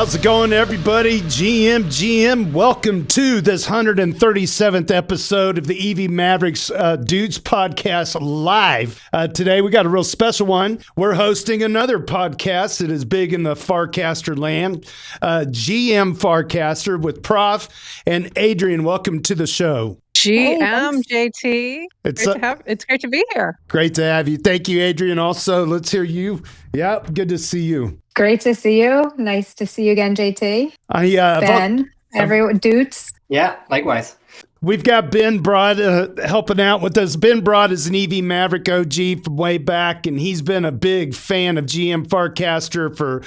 How's it going, everybody? GM, welcome to this 137th episode of the EV Mavericks Doots podcast live. Today, we got a real special one. We're hosting another podcast that is big in the Farcaster land, GM Farcaster with Prof and Adrienne. Welcome to the show. GM, JT. It's great to be here. Great to have you. Thank you, Adrienne. Also, let's hear you. Yep, good to see you. Great to see you. Nice to see you again, JT. Ben, everyone, Doots. Yeah, likewise. We've got Ben Broad helping out with us. Ben Broad is an EV Maverick OG from way back, and he's been a big fan of GM Farcaster for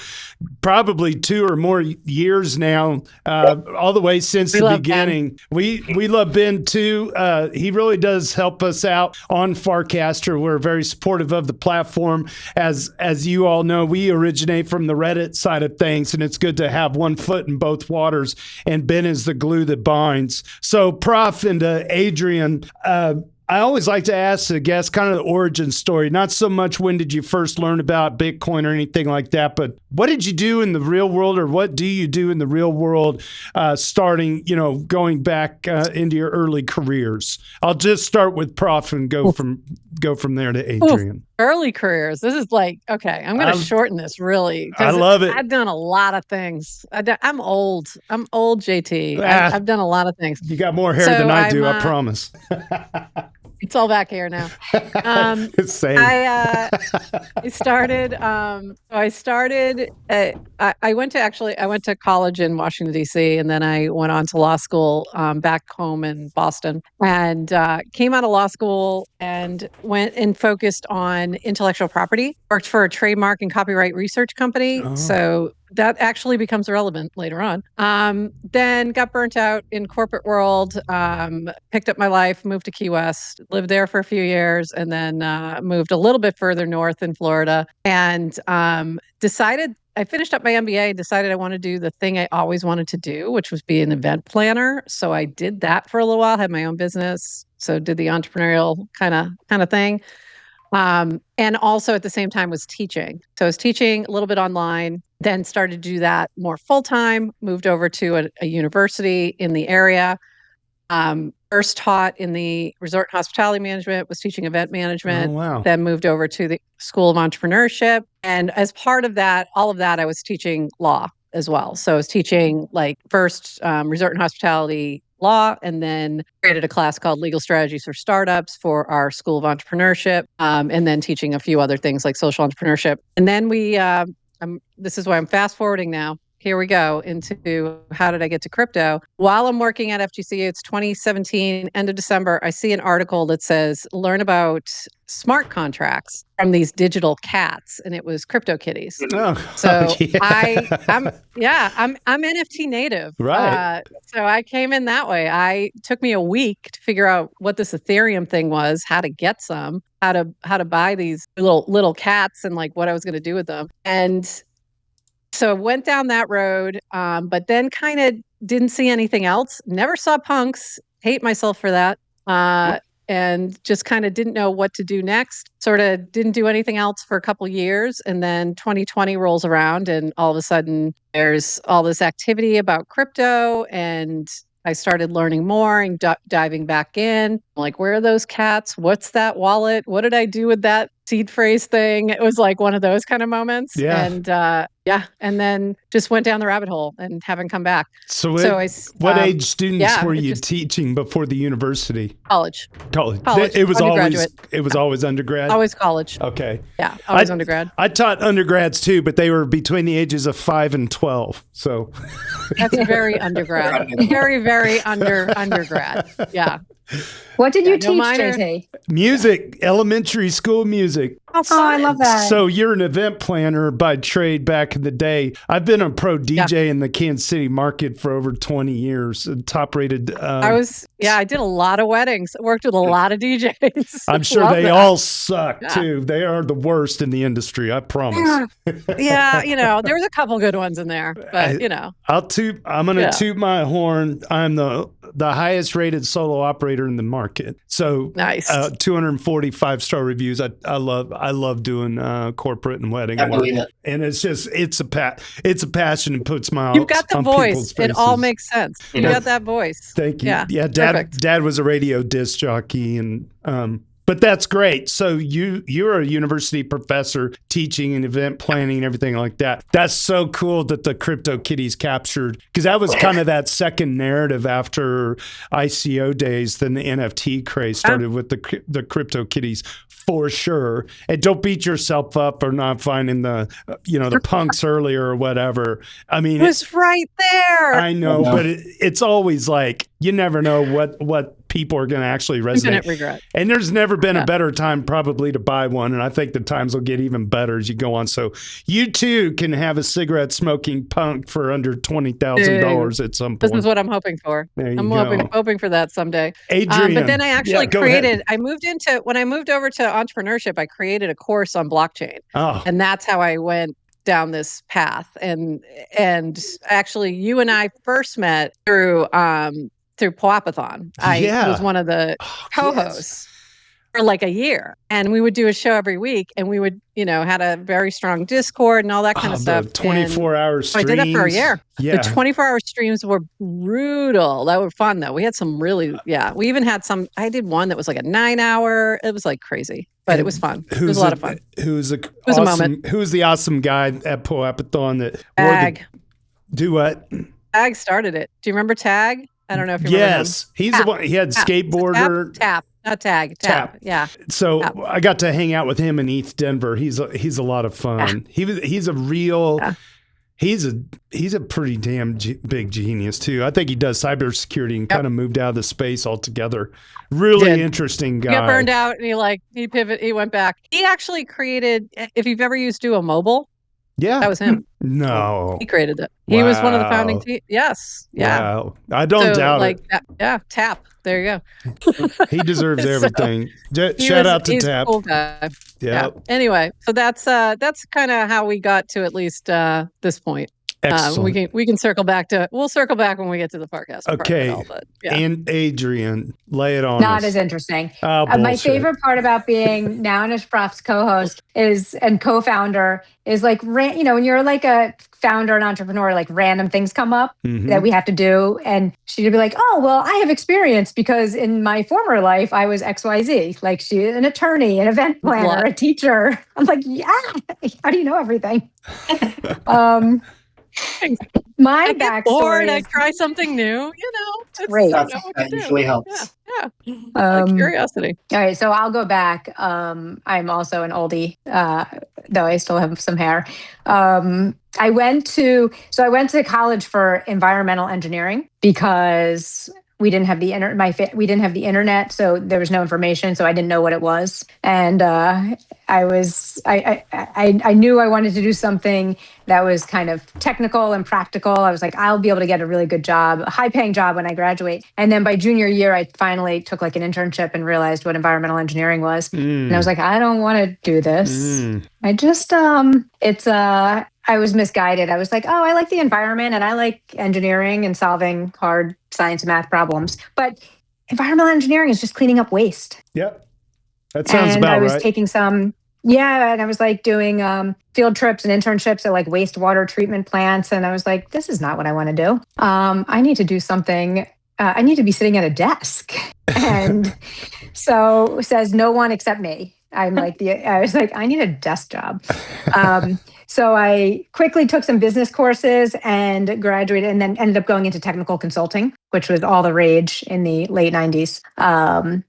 probably 2 or more years now, all the way since the beginning. We love Ben too. He really does help us out on Farcaster. We're very supportive of the platform. As you all know, we originate from the Reddit side of things, and it's good to have one foot in both waters, and Ben is the glue that binds. So, Prof and Adrienne, I always like to ask the guests kind of the origin story, not so much when did you first learn about Bitcoin or anything like that, but what did you do in the real world, or what do you do in the real world starting, going back into your early careers? I'll just start with Prof and go from there to Adrienne. Early careers. This is like, okay, I'm going to shorten this really. I love it. I've done a lot of things. I'm old, JT. I've done a lot of things. You got more hair than I do, I promise. It's all back here now. Same. I went to college in Washington, D.C., and then I went on to law school back home in Boston, and came out of law school and went and focused on intellectual property, worked for a trademark and copyright research company. Oh. So that actually becomes relevant later on. Then got burnt out in corporate world, picked up my life, moved to Key West, lived there for a few years, and then moved a little bit further north in Florida, and decided, I finished up my MBA, decided I wanted to do the thing I always wanted to do, which was be an event planner. So I did that for a little while, had my own business. So did the entrepreneurial kind of thing. And also at the same time was teaching. So I was teaching a little bit online, then started to do that more full-time, moved over to a university in the area. First taught in the resort and hospitality management, was teaching event management, then moved over to the School of Entrepreneurship. And as part of that, all of that, I was teaching law as well. So I was teaching first resort and hospitality law, and then created a class called Legal Strategies for Startups for our School of Entrepreneurship, and then teaching a few other things like social entrepreneurship. And then this is why I'm fast forwarding now. Here we go into how did I get to crypto? While I'm working at FGC, it's 2017, end of December, I see an article that says, learn about smart contracts from these digital cats. And it was crypto kitties. So I'm NFT native. Right. So I came in that way. Took me a week to figure out what this Ethereum thing was, how to get some, how to buy these little cats, and what I was going to do with them. And so I went down that road, but then kind of didn't see anything else. Never saw punks. Hate myself for that. And just kind of didn't know what to do next. Sort of didn't do anything else for a couple years. And then 2020 rolls around, and all of a sudden there's all this activity about crypto, and I started learning more and diving back in. Where are those cats? What's that wallet? What did I do with that seed phrase thing? It was one of those kind of moments. Yeah. And and then just went down the rabbit hole and haven't come back. What age students were you teaching before the university? College. It was always undergrad. Always college. Okay. Yeah, always undergrad. I taught undergrads too, but they were between the ages of 5 and 12. So that's very undergrad. Very, very undergrad. Yeah. What did you teach, JT? Music, elementary school music. Oh, I love that. So you're an event planner by trade back in the day. I've been a pro DJ in the Kansas City market for over 20 years, top rated. I did a lot of weddings. Worked with a lot of DJs. I'm sure they all suck too. They are the worst in the industry, I promise. Yeah, there was a couple good ones in there, but I'm going to toot my horn. I'm the the highest rated solo operator in the market. So nice. 245 star reviews. I love doing corporate and wedding work. And it's a passion and puts smiles. You've got the voice. It all makes sense. You got that voice. Thank you. Yeah, Dad was a radio disc jockey, and but that's great. So you're a university professor teaching and event planning and everything like that. That's so cool that the CryptoKitties captured, because that was kind of that second narrative after ICO days. Then the NFT craze started with the CryptoKitties for sure. And don't beat yourself up for not finding the punks earlier or whatever. I mean, it was right there. I know, but it's always like you never know what people are going to actually resonate. Infinite regret. And there's never been a better time probably to buy one. And I think the times will get even better as you go on. So you too can have a cigarette smoking punk for under $20,000 at some point. This is what I'm hoping for. I'm hoping for that someday. Adrienne, but then I actually when I moved over to entrepreneurship, I created a course on blockchain. Oh. And that's how I went down this path. And actually you and I first met through Poapathon. I was one of the co-hosts for like a year, and we would do a show every week, and we would, had a very strong Discord and all that kind of stuff. 24-hour streams. I did that for a year. Yeah. The 24-hour streams were brutal. That were fun though. We had some really, we even had some. I did one that was like a 9-hour. It was like crazy, but it was fun. It was a lot of fun. Who's the awesome guy at Poapathon that Tag? Do what? Tag started it. Do you remember Tag? I don't know if you remember him. Yes, he's the one. He had skateboarder. Tap. Not Tag. Tap. Yeah. So I got to hang out with him in East Denver. He's a lot of fun. He's a real. Yeah. He's a pretty damn big genius too. I think he does cybersecurity and kind of moved out of the space altogether. Really interesting guy. He got burned out and he pivoted. He went back. He actually created. If you've ever used Duo Mobile. Yeah. That was him. No. He created it. He was one of the founding team. Yes. Yeah. Wow. I don't doubt it. Tap. There you go. He deserves everything. Shout out to Tap. Cool guy. Yeah. Anyway, so that's kind of how we got to at least this point. Excellent. We can circle back we'll circle back when we get to the Farcaster. Okay. And Adrienne, lay it on Not us. as interesting. My favorite part about being NounishProf's co-host and co-founder is like, when you're like a founder and entrepreneur, like random things come up that we have to do. And she'd be like, oh, well, I have experience because in my former life, I was XYZ. Like she's an attorney, an event planner, a teacher. I'm like, yeah, how do you know everything? My backstory. I try something new. It's great. That usually helps. Yeah. Curiosity. All right, so I'll go back. I'm also an oldie, though I still have some hair. I went to college for environmental engineering because we didn't have the internet, so there was no information, so I didn't know what it was. And I knew I wanted to do something that was kind of technical and practical. I was like, I'll be able to get a really good job, a high-paying job when I graduate. And then by junior year, I finally took like an internship and realized what environmental engineering was. And I was like, I don't want to do this. I just, I was misguided. I was like, oh, I like the environment and I like engineering and solving hard science and math problems. But environmental engineering is just cleaning up waste. Yep. That sounds about right. And I was taking and I was like doing field trips and internships at like wastewater treatment plants. And I was like, this is not what I want to do. I need to do something. I need to be sitting at a desk. And so it says no one except me. I was like, I need a desk job. So I quickly took some business courses and graduated and then ended up going into technical consulting, which was all the rage in the late 90s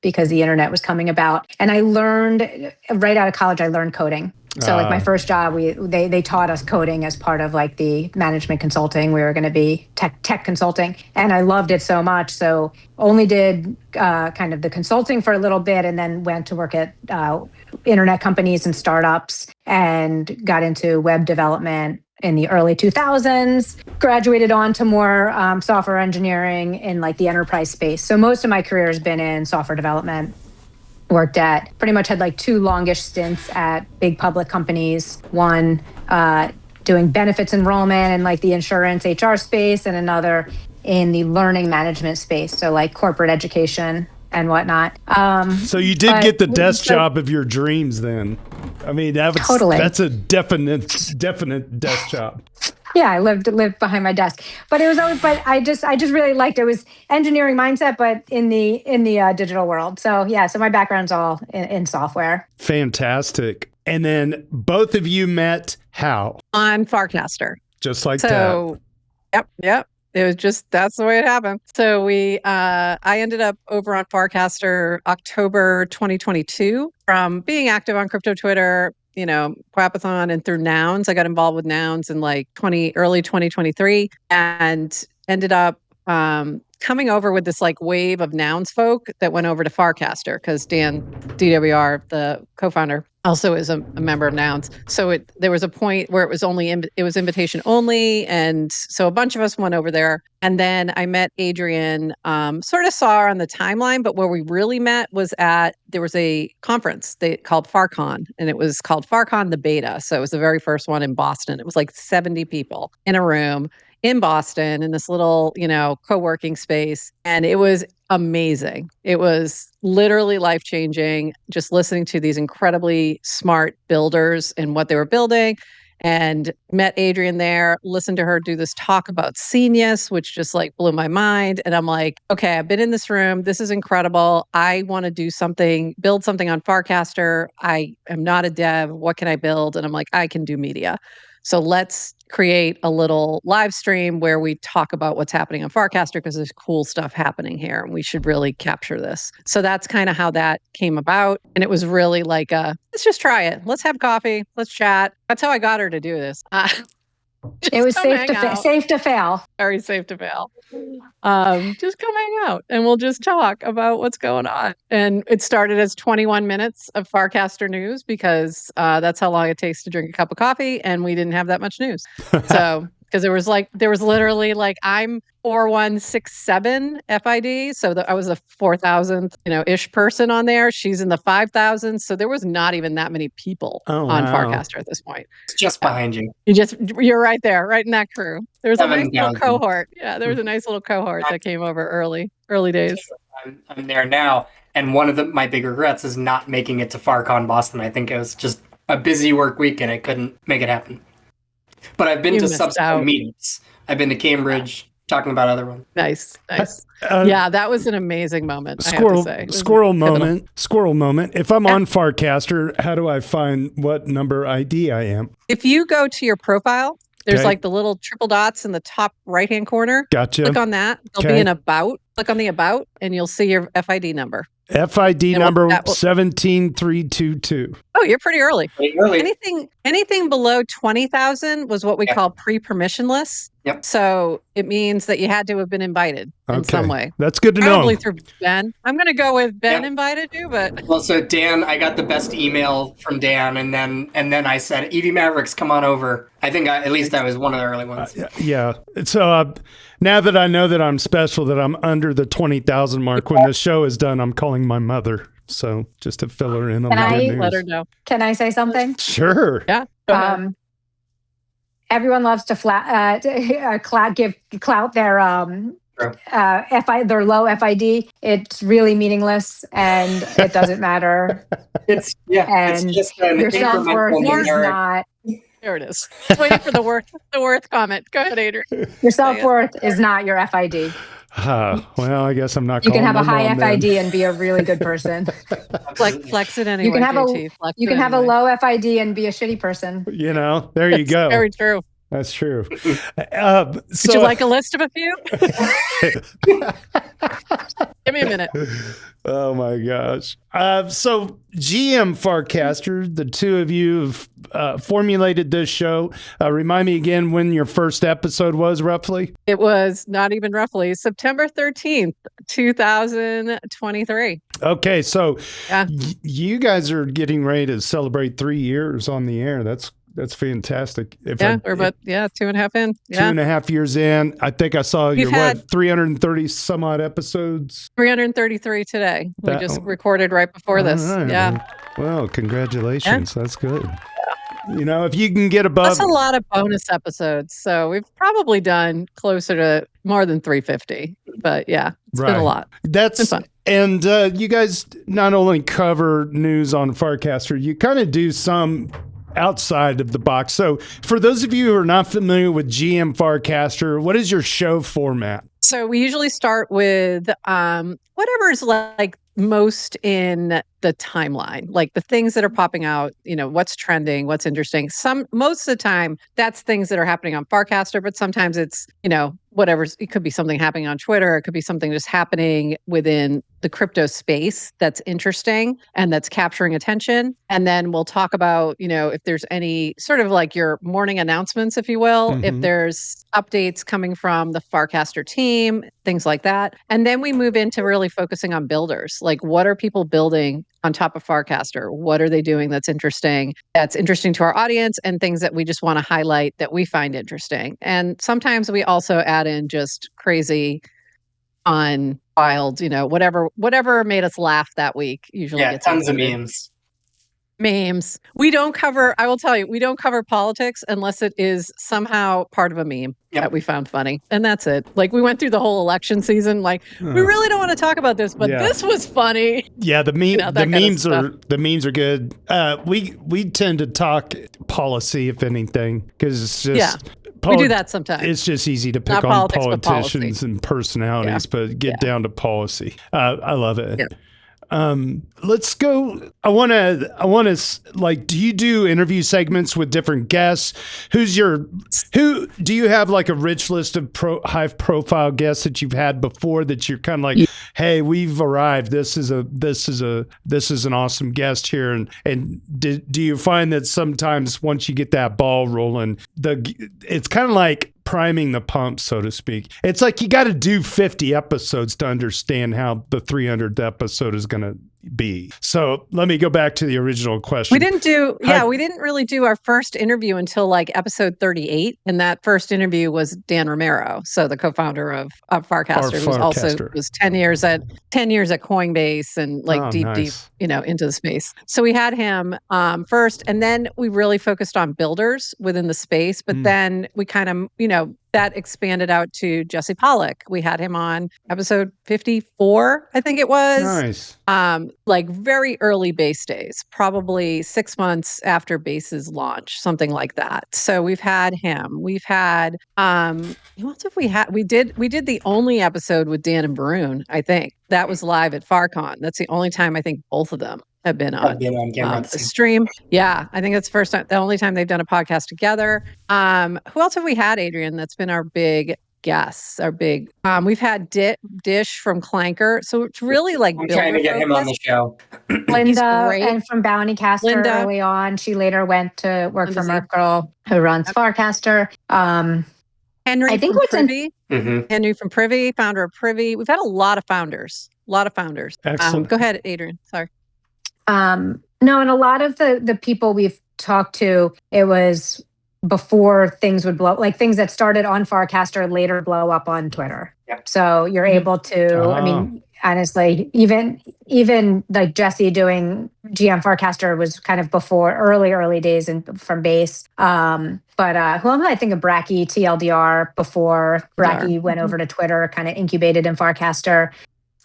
because the internet was coming about. And I learned, right out of college, I learned coding. So like my first job, they taught us coding as part of like the management consulting. We were going to be tech consulting, and I loved it so much. So only did kind of the consulting for a little bit, and then went to work at internet companies and startups, and got into web development in the early 2000s. Graduated on to more software engineering in like the enterprise space. So most of my career has been in software development. Worked at, pretty much had like 2 longish stints at big public companies. One doing benefits enrollment and like the insurance HR space, and another in the learning management space. So like corporate education and whatnot. So you did get the desk job of your dreams then. I mean, that's a definite desk job. Yeah, I lived behind my desk, but it was always. But I just really liked it. It was engineering mindset, but in the digital world. So yeah, so my background's all in software. Fantastic. And then both of you met how? On Farcaster. Just like that. Yep. It was just, that's the way it happened. So I ended up over on Farcaster October 2022 from being active on crypto Twitter, Quapathon and through Nouns. I got involved with Nouns in like early 2023 and ended up coming over with this like wave of Nouns folk that went over to Farcaster because Dan DWR, the co-founder, also is a member of Nouns. So there was a point where it was invitation only. And so a bunch of us went over there. And then I met Adrienne, sort of saw her on the timeline, but where we really met was there was a conference called FarCon, and it was called FarCon the Beta. So it was the very first one in Boston. It was like 70 people in a room in Boston in this little, co-working space. And it was amazing. It was literally life-changing, just listening to these incredibly smart builders and what they were building, and met Adrienne there, listened to her do this talk about Genius, which just like blew my mind. And I'm like, okay, I've been in this room. This is incredible. I want to build something on Farcaster. I am not a dev. What can I build? And I'm like, I can do media. So let's create a little live stream where we talk about what's happening on Farcaster because there's cool stuff happening here and we should really capture this. So that's kind of how that came about. And it was really like, let's just try it. Let's have coffee. Let's chat. That's how I got her to do this. It was safe to fail. Very safe to fail. Just come hang out and we'll just talk about what's going on. And it started as 21 minutes of Farcaster news because that's how long it takes to drink a cup of coffee. And we didn't have that much news. So, because there was literally like, I'm 4167 FID. So I was the 4,000th, ish person on there. She's in the 5,000. So there was not even that many people on Farcaster at this point. It's just behind you. You're right there, right in that crew. There was a nice little cohort. Yeah, there was a nice little cohort that came over early days. I'm there now. And one of my big regrets is not making it to FarCon Boston. I think it was just a busy work week and I couldn't make it happen. But I've been to subsequent meetings. I've been to Cambridge talking about other ones. Nice. Yeah, that was an amazing moment. Squirrel moment. If I'm on Farcaster, how do I find what number ID I am? If you go to your profile, there's like the little triple dots in the top right-hand corner. Gotcha. Click on that. There'll be an about. Click on the about, and you'll see your FID number. FID number 17322. Oh, you're pretty early. Anything below 20,000 was what we call pre-permissionless. Yep. So it means that you had to have been invited in some way. That's good to know. Probably through Ben. I'm going to go with Ben invited you, but well, so Dan, I got the best email from Dan, and then I said, "EV Mavericks, come on over." I think at least I was one of the early ones. Yeah. So now that I know that I'm special, that I'm under the 20,000 mark, when the show is done, I'm calling my mother. So just to fill her in on the good news. Let her know. Can I say something? Sure. Yeah. Everyone loves to give clout their their low FID. It's really meaningless and it doesn't matter. It's just an your self-worth is not. There it is. Waiting for the worth comment. Go ahead, Adrienne. Your self-worth is not your FID. Well, I guess I'm not. You can have a high FID and be a really good person. Flex it anyway. You can have a low FID and be a shitty person. There you go. Very true. That's true. Would you like a list of a few? Give me a minute. Oh my gosh. So GM Farcaster, the two of you have formulated this show. Remind me again when your first episode was roughly? It was not even roughly September 13th, 2023. Okay. So you guys are getting ready to celebrate 3 years on the air. That's fantastic. We're about 2.5 in. Yeah. 2.5 years in. I think I saw your 330 some odd episodes. 333 today. We just recorded right before this. Right, yeah. Man. Well, congratulations. That's good. if you can get above. That's a lot of bonus episodes. So we've probably done closer to more than 350. But yeah, it's been a lot. That's been fun. And you guys not only cover news on Farcaster, you kind of do some outside of the box. So for those of you who are not familiar with GM Farcaster, what is your show format? So we usually start with whatever is like most in the timeline, like the things that are popping out, what's trending, what's interesting. Most of the time, that's things that are happening on Farcaster, but sometimes it's, it could be something happening on Twitter. It could be something just happening within the crypto space that's interesting and that's capturing attention. And then we'll talk about, if there's any sort of like your morning announcements, if you will, if there's updates coming from the Farcaster team, things like that. And then we move into really focusing on builders. Like, what are people building on top of Farcaster? What are they doing that's interesting to our audience, and things that we just want to highlight that we find interesting. And sometimes we also add in just crazy, fun, wild, whatever made us laugh that week. Usually gets tons included. Of Memes. I will tell you, we don't cover politics unless it is somehow part of a meme that we found funny. And that's it. Like, we went through the whole election season. Like, we really don't want to talk about this, but this was funny. Yeah, the memes are good. We tend to talk policy, if anything, because it's just we do that sometimes. It's just easy to pick on politicians and personalities, but get down to policy. I love it. Yeah. Let's go. I want to like, do you do interview segments with different guests? Who do you have like a rich list of high profile guests that you've had before that you're kind of like, hey, we've arrived. This is an awesome guest here. And do you find that sometimes once you get that ball rolling, it's kind of like priming the pump, so to speak. It's like you got to do 50 episodes to understand how the 300th episode is going to be. So let me go back to the original question. We didn't really do our first interview until like episode 38. And that first interview was Dan Romero. So the co-founder of Farcaster, who was 10 years at Coinbase and like deep, into the space. So we had him first, and then we really focused on builders within the space. But then we kind of, that expanded out to Jesse Pollock. We had him on episode 54, I think it was. Nice. Like very early Base days, probably 6 months after Base's launch, something like that. So we've had him. We've had who else have we had? We did the only episode with Dan and Varun, I think. That was live at FarCon. That's the only time I think both of them have been on the stream. Yeah, I think that's the only time they've done a podcast together. Who else have we had, Adrienne, that's been our big guests, we've had Dish from Clanker. So it's really like I'm trying to get him on the show. Linda, and from Bountycaster early on. She later went to work for Merkle, who runs Farcaster. Henry from Privy. Henry from Privy, founder of Privy. We've had a lot of founders. Excellent. Go ahead, Adrienne. Sorry. No, and a lot of the people we've talked to, it was before things would blow, like things that started on Farcaster later blow up on Twitter. Yep. So you're able to, I mean, honestly, even like Jesse doing GM Farcaster was kind of before early days from Base. But who am I thinking of? Bracky, TLDR, before Bracky went over to Twitter, kind of incubated in Farcaster.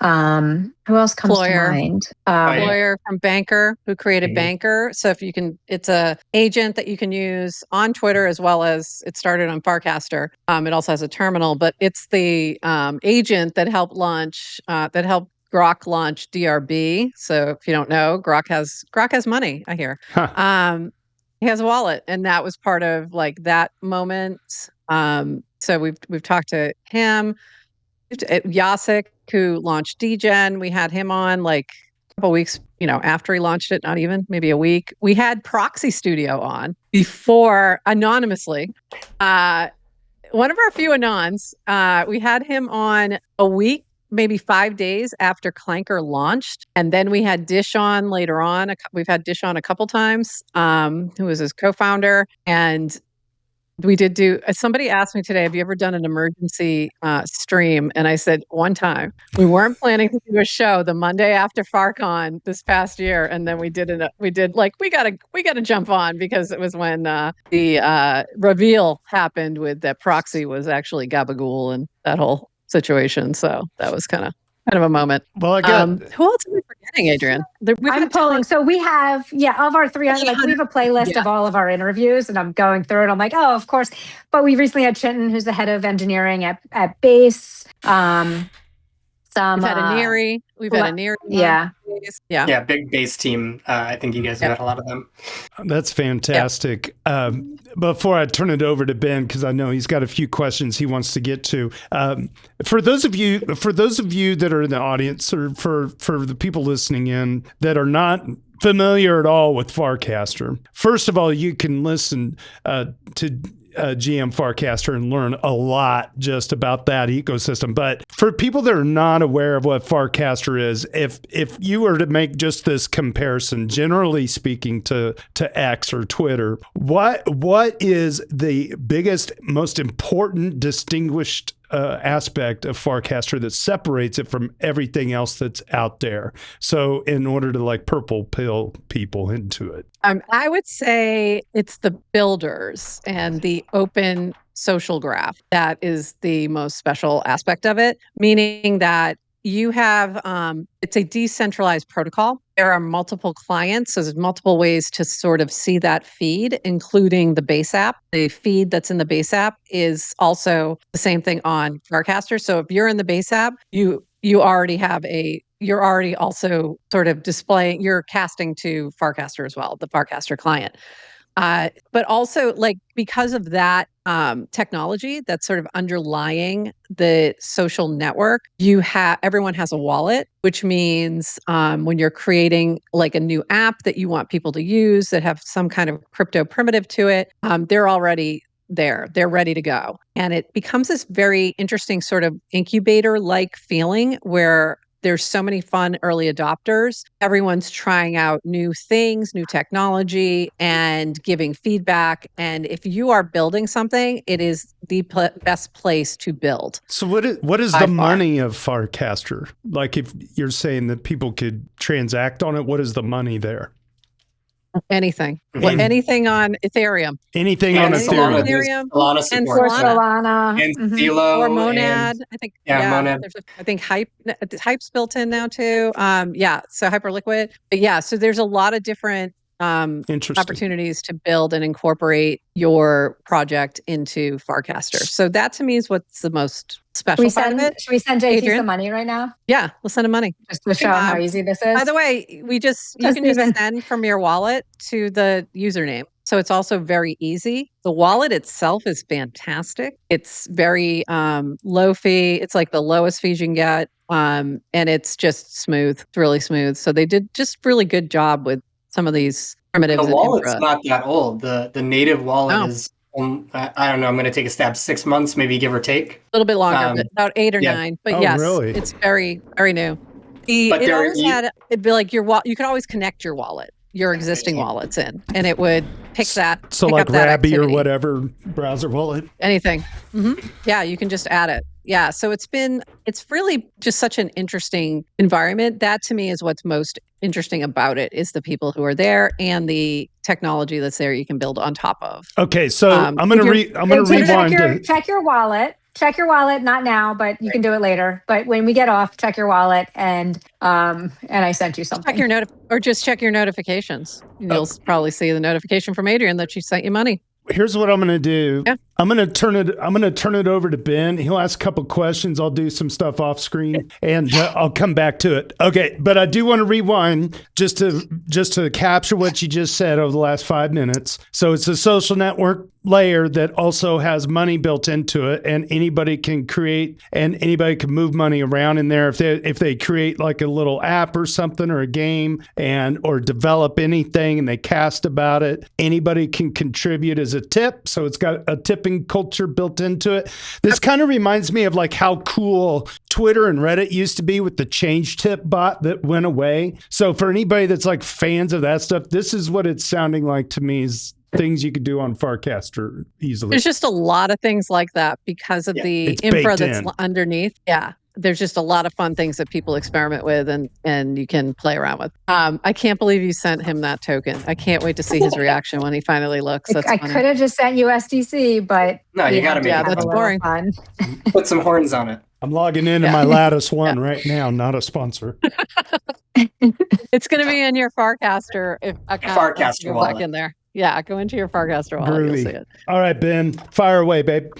Who else comes to mind? Lawyer from Banker, who created Banker. So if you can, it's a agent that you can use on Twitter, as well as it started on Farcaster. It also has a terminal, but it's the agent that helped Grok launch DRB. So if you don't know, Grok has money, I hear. He has a wallet, and that was part of like that moment. So we've talked to him. Jacek, who launched DGen, we had him on like a couple weeks, after he launched it, not even, maybe a week. We had Proxy Studio on before, anonymously. One of our few anons, we had him on a week, maybe 5 days after Clanker launched. And then we had Dish on later on. We've had Dish on a couple times, who was his co-founder. And We did do, somebody asked me today, have you ever done an emergency stream? And I said, one time. We weren't planning to do a show the Monday after FarCon this past year. And then we gotta jump on because it was when the reveal happened with that proxy was actually Gabagool and that whole situation. So that was kind of a moment. Well, I got who else are we forgetting, Adrienne? I'm pulling. So we have, of our 300, like we have a playlist of all of our interviews, and I'm going through it. I'm like, oh, of course. But we recently had Chinton, who's the head of engineering at Base. We've had a Neri. We've had a Neri. Yeah. Yeah, big Base team. I think you guys have had a lot of them. That's fantastic. Before I turn it over to Ben, because I know he's got a few questions he wants to get to. For those of you that are in the audience, or for the people listening in that are not familiar at all with Farcaster, first of all, you can listen to GM Farcaster and learn a lot just about that ecosystem. But for people that are not aware of what Farcaster is, if you were to make just this comparison, generally speaking, to X or Twitter, what is the biggest, most important, distinguished aspect of Farcaster that separates it from everything else that's out there? So in order to purple pill people into it. I would say it's the builders and the open social graph. That is the most special aspect of it, meaning that you have, it's a decentralized protocol. There are multiple clients, so there's multiple ways to sort of see that feed, including the base app. The feed that's in the base app is also the same thing on Farcaster. So if you're in the base app, you're already also sort of displaying, you're casting to Farcaster as well, the Farcaster client. But also, because of that technology that's sort of underlying the social network, everyone has a wallet, which means when you're creating a new app that you want people to use that have some kind of crypto primitive to it, they're already there. They're ready to go. And it becomes this very interesting sort of incubator-like feeling where there's so many fun early adopters. Everyone's trying out new things, new technology, and giving feedback. And if you are building something, it is the best place to build. So what is the money of Farcaster? If you're saying that people could transact on it, what is the money there? Anything. Anything on Ethereum. Anything on Ethereum. Solana and Solana. And Zillow. Or Monad. I think. Monad. I think Hype's built in now too. So Hyperliquid. But so there's a lot of different opportunities to build and incorporate your project into Farcaster. So that to me is what's the most special part of it. Should we send JT some money right now? Yeah, let's send him money. Just to show how easy this is. By the way, you can just send from your wallet to the username. So it's also very easy. The wallet itself is fantastic. It's very low fee. It's like the lowest fees you can get. And it's just smooth. It's really smooth. So they did just really good job with some of these primitives. The wallet's not that old. The native wallet is, I don't know, I'm going to take a stab, 6 months, maybe give or take. A little bit longer, but about 8 or 9. But yes, really? It's very, very new. It'd be like you could always connect your wallet, your existing wallets in, and it would pick that. So like Rabby or whatever browser wallet? Anything. Mm-hmm. Yeah, you can just add it. Yeah, so it's really just such an interesting environment. That to me is what's most interesting about it, is the people who are there and the technology that's there you can build on top of. Okay, so I'm going to rewind. Check your wallet. Check your wallet, not now, but you can do it later. But when we get off, check your wallet, and I sent you something. Just check your notifications. You'll probably see the notification from Adrienne that she sent you money. Here's what I'm going to do. Yeah. I'm going to turn it over to Ben. He'll ask a couple questions. I'll do some stuff off screen, and I'll come back to it. Okay, but I do want to rewind just to capture what you just said over the last 5 minutes. So it's a social network layer that also has money built into it, and anybody can create and anybody can move money around in there if they create like a little app or something or a game or develop anything and they cast about it. Anybody can contribute as a tip, so it's got a tipping culture built into it. This kind of reminds me of like how cool Twitter and Reddit used to be with the change tip bot that went away. So for anybody that's like fans of that stuff, this is what it's sounding like to me is things you could do on Farcaster easily. There's just a lot of things like that because of the infra that's underneath. Yeah. There's just a lot of fun things that people experiment with and you can play around with. I can't believe you sent him that token. I can't wait to see his reaction when he finally looks. I could have just sent you SDC, but no, you got to make it that's boring. Fun. Put some horns on it. I'm logging into my Lattice One right now, not a sponsor. It's going to be in your Farcaster account. Farcaster wallet. Back in there. Yeah, go into your Farcaster wallet. You'll see it. All right, Ben, fire away, babe.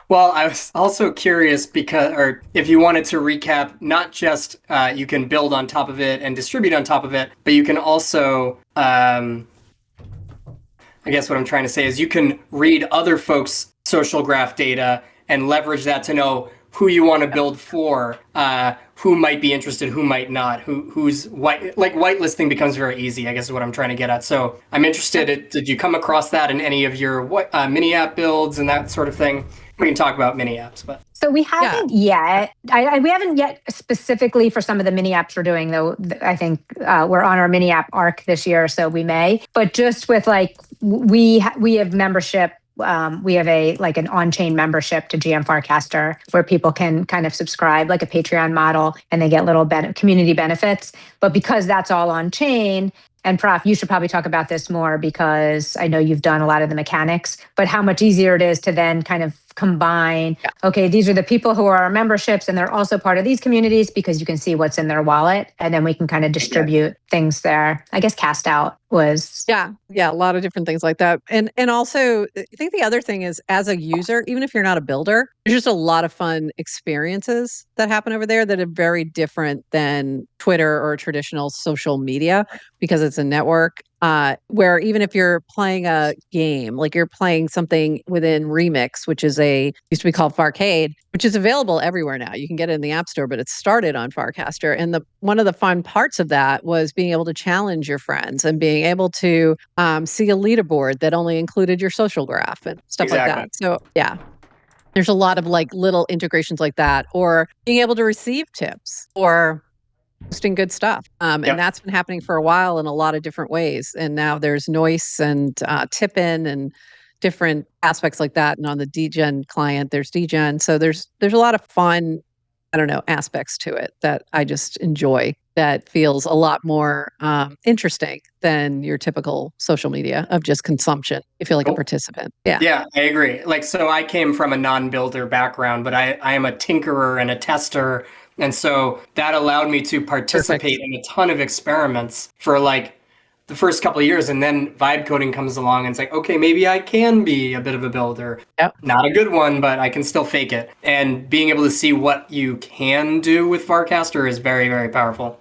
Well, I was also curious or if you wanted to recap, not just you can build on top of it and distribute on top of it, but you can also, I guess what I'm trying to say is you can read other folks' social graph data and leverage that to know who you want to build for, who might be interested, who might not, who's whitelisting becomes very easy, I guess is what I'm trying to get at. So I'm interested, did you come across that in any of your mini app builds and that sort of thing? We can talk about mini apps, but. So we haven't yet. We haven't yet specifically for some of the mini apps we're doing, though. I think we're on our mini app arc this year, so we may. But just with we have membership. We have an on-chain membership to GM Farcaster where people can kind of subscribe like a Patreon model and they get little community benefits. But because that's all on-chain, and Prof, you should probably talk about this more because I know you've done a lot of the mechanics, but how much easier it is to then kind of combine, okay, these are the people who are our memberships and they're also part of these communities because you can see what's in their wallet and then we can kind of distribute things there. I guess Cast Out was... Yeah, a lot of different things like that. And also, I think the other thing is as a user, even if you're not a builder, there's just a lot of fun experiences that happen over there that are very different than Twitter or traditional social media because it's a network. Where even if you're playing a game, like you're playing something within Remix, which used to be called Farcade, which is available everywhere now. You can get it in the App Store, but it started on Farcaster. And one of the fun parts of that was being able to challenge your friends and being able to see a leaderboard that only included your social graph and stuff like that. So yeah, there's a lot of little integrations like that, or being able to receive tips or posting good stuff. And that's been happening for a while in a lot of different ways. And now there's Noise and Tip-In and different aspects like that. And on the DGen client, there's DGen. So there's a lot of fun, aspects to it that I just enjoy that feels a lot more interesting than your typical social media of just consumption. You feel like a participant. Yeah, I agree. So I came from a non-builder background, but I am a tinkerer and a tester. And so that allowed me to participate in a ton of experiments for the first couple of years. And then vibe coding comes along and it's like, okay, maybe I can be a bit of a builder. Yep. Not a good one, but I can still fake it. And being able to see what you can do with Farcaster is very, very powerful.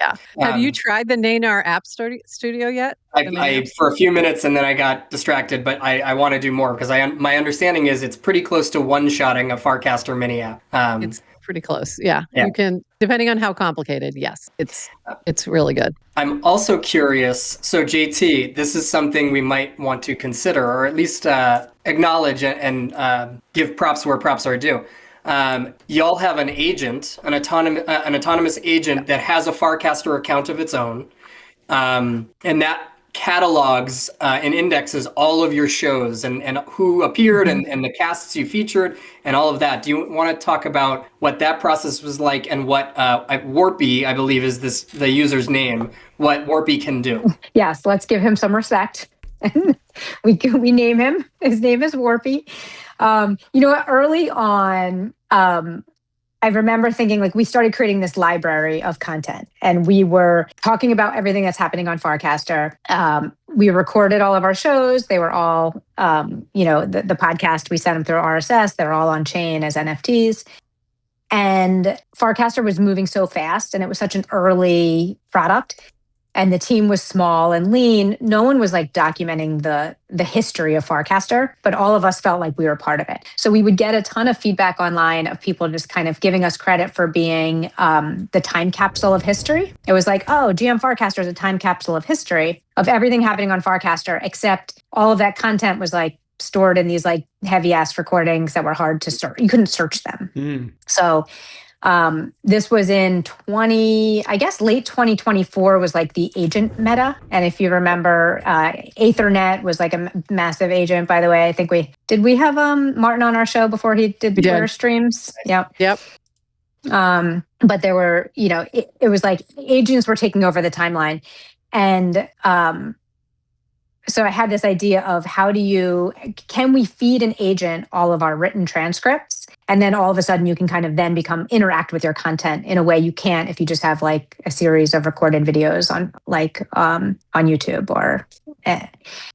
Yeah. Have you tried the Naynar App Studio yet? I for a few minutes and then I got distracted, but I want to do more because my understanding is it's pretty close to one-shotting a Farcaster mini app. It's pretty close. Yeah. You can, depending on how complicated. Yes, it's really good. I'm also curious. So JT, this is something we might want to consider, or at least acknowledge and give props where props are due. Y'all have an agent, an autonomous agent that has a Farcaster account of its own, and that catalogs and indexes all of your shows and who appeared and the casts you featured and all of that. Do you want to talk about what that process was like and what Warpy, I believe is the user's name, what Warpy can do? Yes, let's give him some respect. we name him. His name is Warpy. Early on, I remember thinking we started creating this library of content and we were talking about everything that's happening on Farcaster. We recorded all of our shows. They were all, the podcast, we sent them through RSS. They're all on chain as NFTs. And Farcaster was moving so fast and it was such an early product. And the team was small and lean. No one was documenting the history of Farcaster, but all of us felt like we were part of it. So we would get a ton of feedback online of people just kind of giving us credit for being the time capsule of history. It was GM Farcaster is a time capsule of history of everything happening on Farcaster, except all of that content was stored in these heavy ass recordings that were hard to search. You couldn't search them. So This was in late 2024 was like the agent meta. And if you remember, Ethernet was like a massive agent, by the way. I think we have Martin on our show before he did Twitter streams? Yep. But there were, it was like agents were taking over the timeline. And so I had this idea of can we feed an agent all of our written transcripts? And then all of a sudden you can kind of then interact with your content in a way you can't if you just have like a series of recorded videos on YouTube or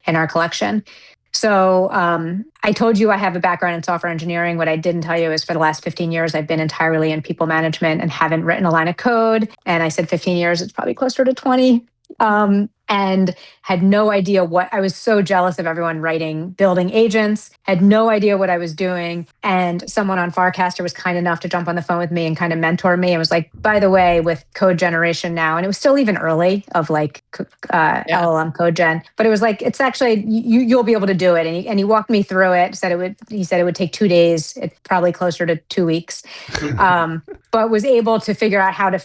in our collection. So I told you I have a background in software engineering. What I didn't tell you is for the last 15 years, I've been entirely in people management and haven't written a line of code. And I said 15 years, it's probably closer to 20. And had no idea I was so jealous of everyone building agents, had no idea what I was doing. And someone on Farcaster was kind enough to jump on the phone with me and kind of mentor me. And was like, by the way, with code generation now, and it was still even early of like LLM code gen, but it was like, it's actually, you'll be able to do it. And he walked me through it, he said it would take 2 days. It's probably closer to 2 weeks. But was able to figure out how to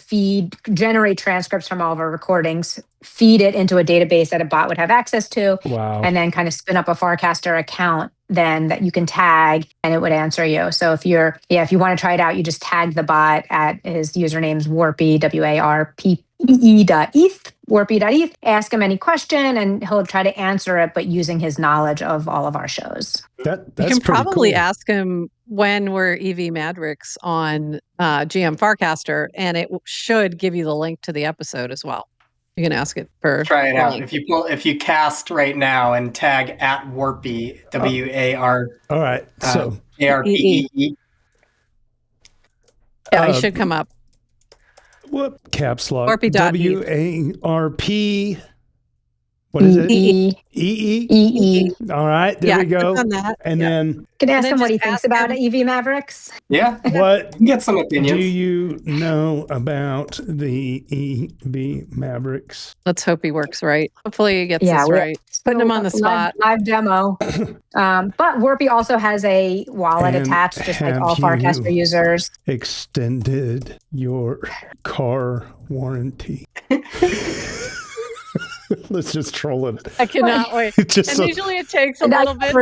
generate transcripts from all of our recordings, feed it into a database that a bot would have access to, and then kind of spin up a Farcaster account then that you can tag and it would answer you. So if you want to try it out, you just tag the bot at his username's Warpy, warpy.eth, ask him any question and he'll try to answer it, but using his knowledge of all of our shows. That's you can probably cool. Ask him when we're EV Mavericks on GM Farcaster, and it should give you the link to the episode as well. You can ask it for. Try it out. If you cast right now and tag at Warpy, WAR. All right. So ARPE. Yeah, it should come up. What caps lock? Warpy.eth. WARP. What is it? EE. All right, there we go. And then can ask him what he thinks about EV Mavericks. Yeah. What get some opinions. Do you know about the EV Mavericks? Let's hope he works right. Hopefully he gets this right. Putting him on the spot. Live demo. But Warpy also has a wallet attached, just like all Farcaster users. Extended your car warranty. Let's just troll it. I cannot wait. Usually it takes a little bit.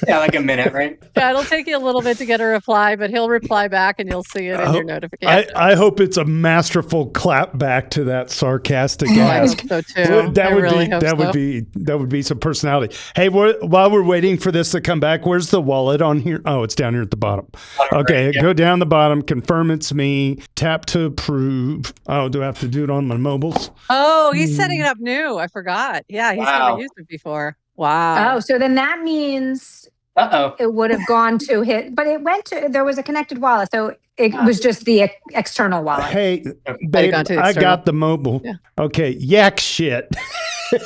Like a minute, right? Yeah, it'll take you a little bit to get a reply, but he'll reply back and you'll see it in your notification. I hope it's a masterful clap back to that sarcastic ask. I hope so too. That would be some personality. Hey, while we're waiting for this to come back, where's the wallet on here? Oh, it's down here at the bottom. Okay, go down the bottom, confirm it's me, tap to approve. Oh, do I have to do it on my mobiles? Oh, he's setting it up new. I forgot. Yeah, he's never used it before. Wow. Oh, so then that means it would have gone to but it went to, there was a connected wallet. So it was just the external wallet. Hey, babe, I got the mobile. Yeah. Okay, yak shit. You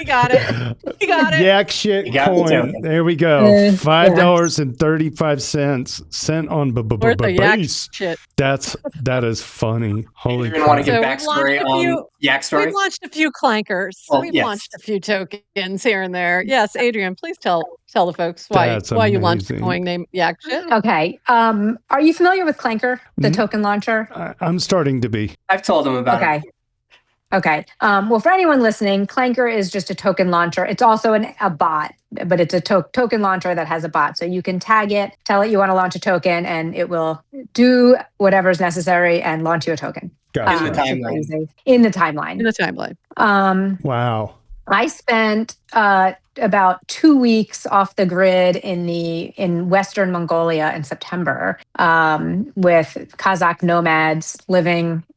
got it. You got it. Yak shit coin. There we go. $5.35 sent on base. Shit. That is funny. Holy crap. You want to give backstory on Yak Story? We've launched a few clankers. We've launched a few tokens here and there. Yes, Adrienne, please tell the folks why you launched the coin named Yak Shit. Okay. Are you familiar with Clanker, the token launcher? I'm starting to be. I've told him about it. Okay. Well, for anyone listening, Clanker is just a token launcher. It's also a bot, but it's a token launcher that has a bot. So you can tag it, tell it you want to launch a token, and it will do whatever's necessary and launch you a token. Gotcha. In the timeline. Wow. I spent about 2 weeks off the grid in Western Mongolia in September with Kazakh nomads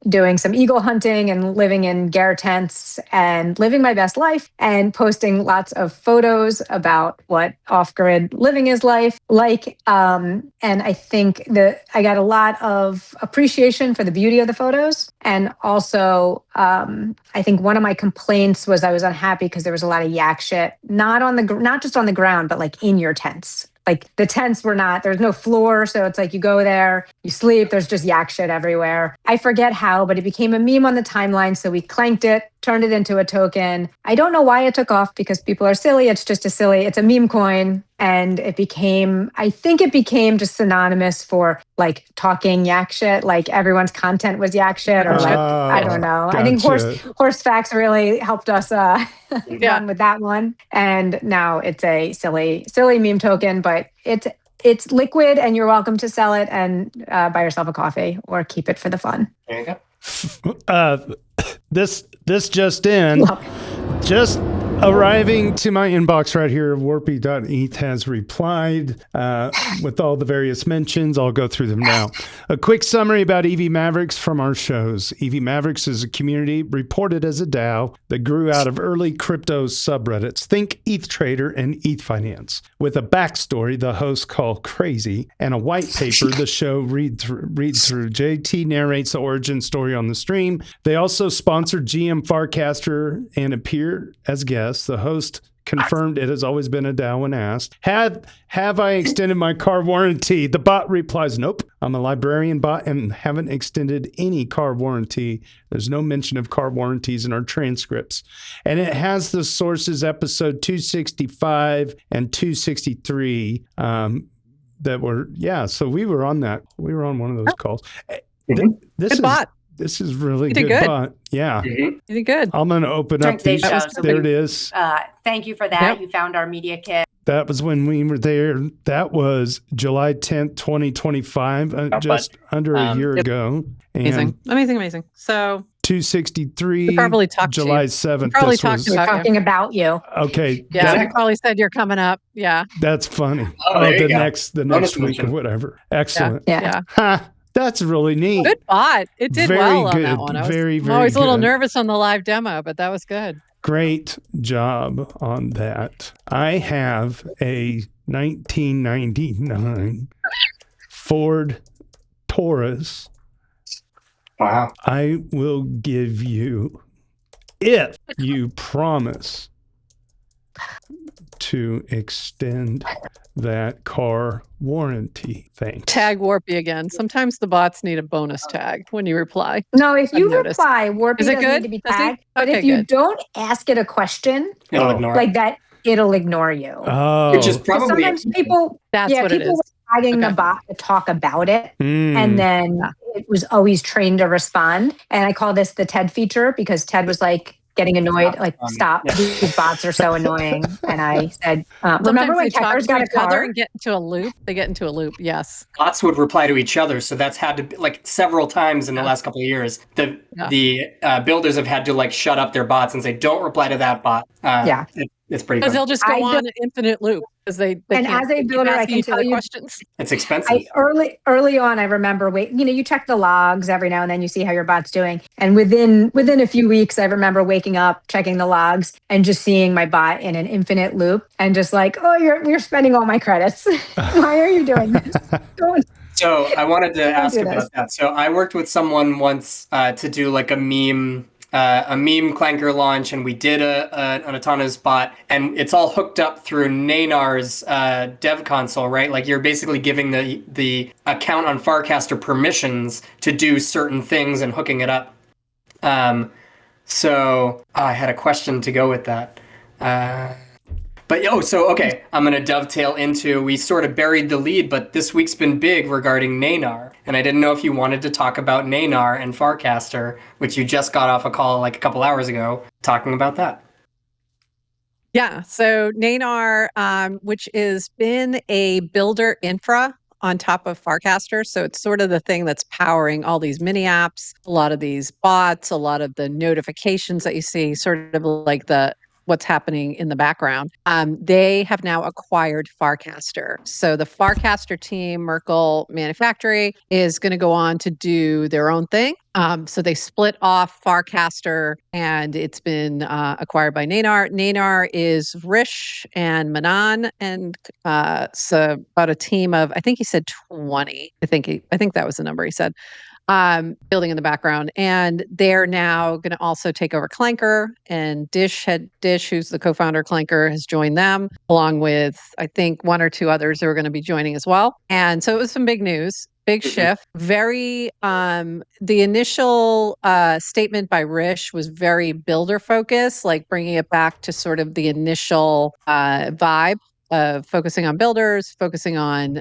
doing some eagle hunting and living in ger tents and living my best life and posting lots of photos about what off-grid living is like. And I think I got a lot of appreciation for the beauty of the photos. And also, I think one of my complaints was I was unhappy because there was a lot of yak shit, not just on the ground, but like in your tents. Like the tents there's no floor. So it's like you go there, you sleep, there's just yak shit everywhere. I forget how, but it became a meme on the timeline. So we clanked it turned it into a token. I don't know why it took off because people are silly. It's just it's a meme coin. And I think it became just synonymous for like talking yak shit. Like everyone's content was yak shit or like, I don't know. Gotcha. I think horse facts really helped us run with that one. And now it's a silly meme token, but it's liquid and you're welcome to sell it and buy yourself a coffee or keep it for the fun. There you go. This just in. Just arriving to my inbox right here, warpy.eth has replied with all the various mentions. I'll go through them now. A quick summary about EV Mavericks from our shows. EV Mavericks is a community reported as a DAO that grew out of early crypto subreddits. Think ETH Trader and ETH Finance. With a backstory the hosts call crazy and a white paper the show read through. JT narrates the origin story on the stream. They also sponsored GM Farcaster and appear as guests. The host confirmed it has always been a DAO when asked, have I extended my car warranty? The bot replies, nope. I'm a librarian bot and haven't extended any car warranty. There's no mention of car warranties in our transcripts. And it has the sources episode 265 and 263 that were, so we were on that. We were on one of those calls. This bot. This is really good. Bot. Yeah. You did good. I'm going to open up these. There it is. Thank you for that. Yep. You found our media kit. That was when we were there. That was July 10th, 2025, just under a year ago. And Amazing. So 263, probably talked July to 7th. Probably talking about you. Okay. Yeah, I probably said you're coming up. Yeah. That's funny. The next week or whatever. Excellent. Yeah. Ha. That's really neat. Good bot. It did very well good. on that one. I'm always a little nervous on the live demo, but that was good. Great job on that. I have a 1999 Ford Taurus. Wow. I will give you, if you promise to extend that car warranty. Thanks. Tag Warpy again. Sometimes the bots need a bonus tag when you reply. No, if you reply, Warpy doesn't need to be tagged. But if you don't ask it a question, it'll ignore like that, it'll ignore you. Oh. Which is probably sometimes people. That's what it is. People were tagging the bot to talk about it, and then it was always trained to respond. And I call this the TED feature because TED was like getting annoyed, like, stop, these bots are so annoying. And I said, remember when Keckers got a car? And get into a loop? They get into a loop, yes. Bots would reply to each other, so that's had to be, like, several times in the last couple of years. The builders have had to, like, shut up their bots and say, don't reply to that bot. It's pretty good. Because they'll just go on an infinite loop. Because they and as a builder, I can tell you, questions. It's expensive. Early on, I remember you check the logs every now and then, you see how your bot's doing. And within a few weeks, I remember waking up, checking the logs, and just seeing my bot in an infinite loop, and just like, oh, you're spending all my credits. Why are you doing this? So I wanted to ask about that. So I worked with someone once to do like a meme clanker launch, and we did an autonomous bot, and it's all hooked up through Naynar's dev console, right? Like you're basically giving the account on Farcaster permissions to do certain things and hooking it up. So I had a question to go with that. I'm going to dovetail into, we sort of buried the lead, but this week's been big regarding Naynar. And I didn't know if you wanted to talk about Naynar and Farcaster, which you just got off a call like a couple hours ago, talking about that. Yeah, so Naynar, which has been a builder infra on top of Farcaster. So it's sort of the thing that's powering all these mini apps, a lot of these bots, a lot of the notifications that you see, sort of like what's happening in the background. They have now acquired Farcaster. So the Farcaster team, Merkle Manufactory, is going to go on to do their own thing. So they split off Farcaster, and it's been acquired by Naynar. Naynar is Rish and Manan, and so about a team of, I think he said 20. I think that was the number he said. building in the background. And they're now going to also take over Clanker, and Dish, who's the co-founder of Clanker, has joined them, along with, I think, one or two others who are going to be joining as well. And so it was some big news. Big shift. Very, the initial statement by Rish was very builder focused, like bringing it back to sort of the initial vibe of focusing on builders, focusing on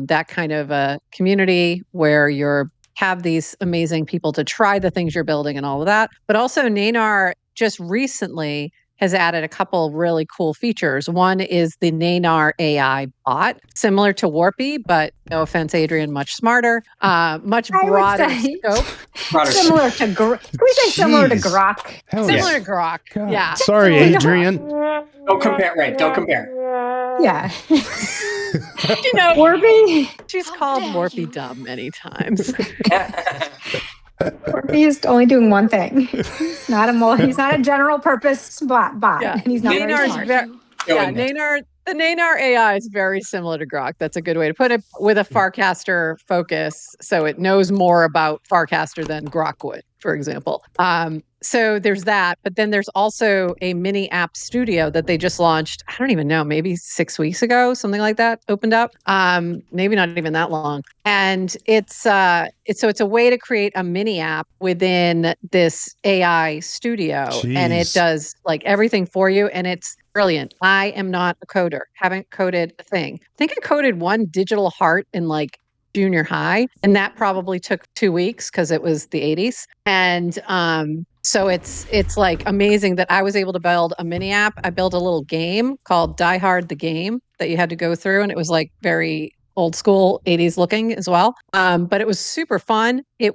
that kind of a community where you're have these amazing people to try the things you're building and all of that. But also Nanar just recently has added a couple really cool features. One is the Nanar AI bot, similar to Warpy, but no offense, Adrienne, much smarter, much broader scope. Similar to Grok. Can we say similar to Grok? Similar to Grok. God. Yeah. Sorry, Adrienne. Don't compare. Right. Don't compare. Yeah. You know, Warpy? She's called Warpy dumb many times. Warpy is only doing one thing. He's not a general purpose bot. Yeah. And he's not very smart. The Nanar AI is very similar to Grok. That's a good way to put it, with a Farcaster focus. So it knows more about Farcaster than Grok would, for example. So there's that. But then there's also a mini app studio that they just launched, I don't even know, maybe 6 weeks ago, something like that, opened up. Maybe not even that long. And it's a way to create a mini app within this AI studio. Jeez. And it does like everything for you. And it's brilliant. I am not a coder. Haven't coded a thing. I think I coded one digital heart in like junior high, and that probably took 2 weeks because it was the 80s. And so it's like amazing that I was able to build a mini app. I built a little game called Die Hard the Game that you had to go through, and it was like very old school 80s looking as well. But it was super fun. It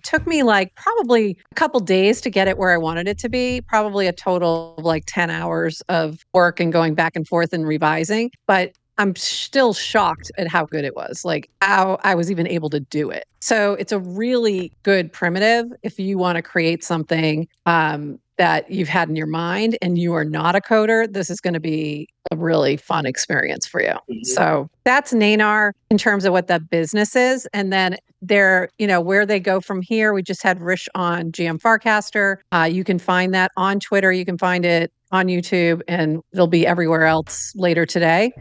took me like probably a couple days to get it where I wanted it to be, probably a total of like 10 hours of work and going back and forth and revising. But I'm still shocked at how good it was, like how I was even able to do it. So it's a really good primitive if you want to create something that you've had in your mind and you are not a coder. This is going to be a really fun experience for you. Mm-hmm. So that's Nanar in terms of what the business is. And then where they go from here. We just had Rish on GM Farcaster. You can find that on Twitter. You can find it on YouTube, and it'll be everywhere else later today.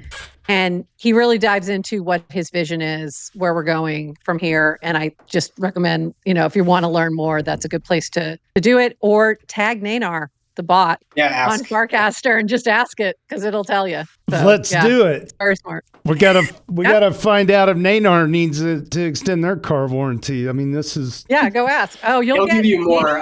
And he really dives into what his vision is, where we're going from here. And I just recommend, if you want to learn more, that's a good place to do it. Or tag Nanar, the bot, on Farcaster, and just ask it because it'll tell you. So, Let's do it. Very smart. We gotta find out if Nanar needs to extend their car warranty. I mean, this is go ask. Oh, it'll give you more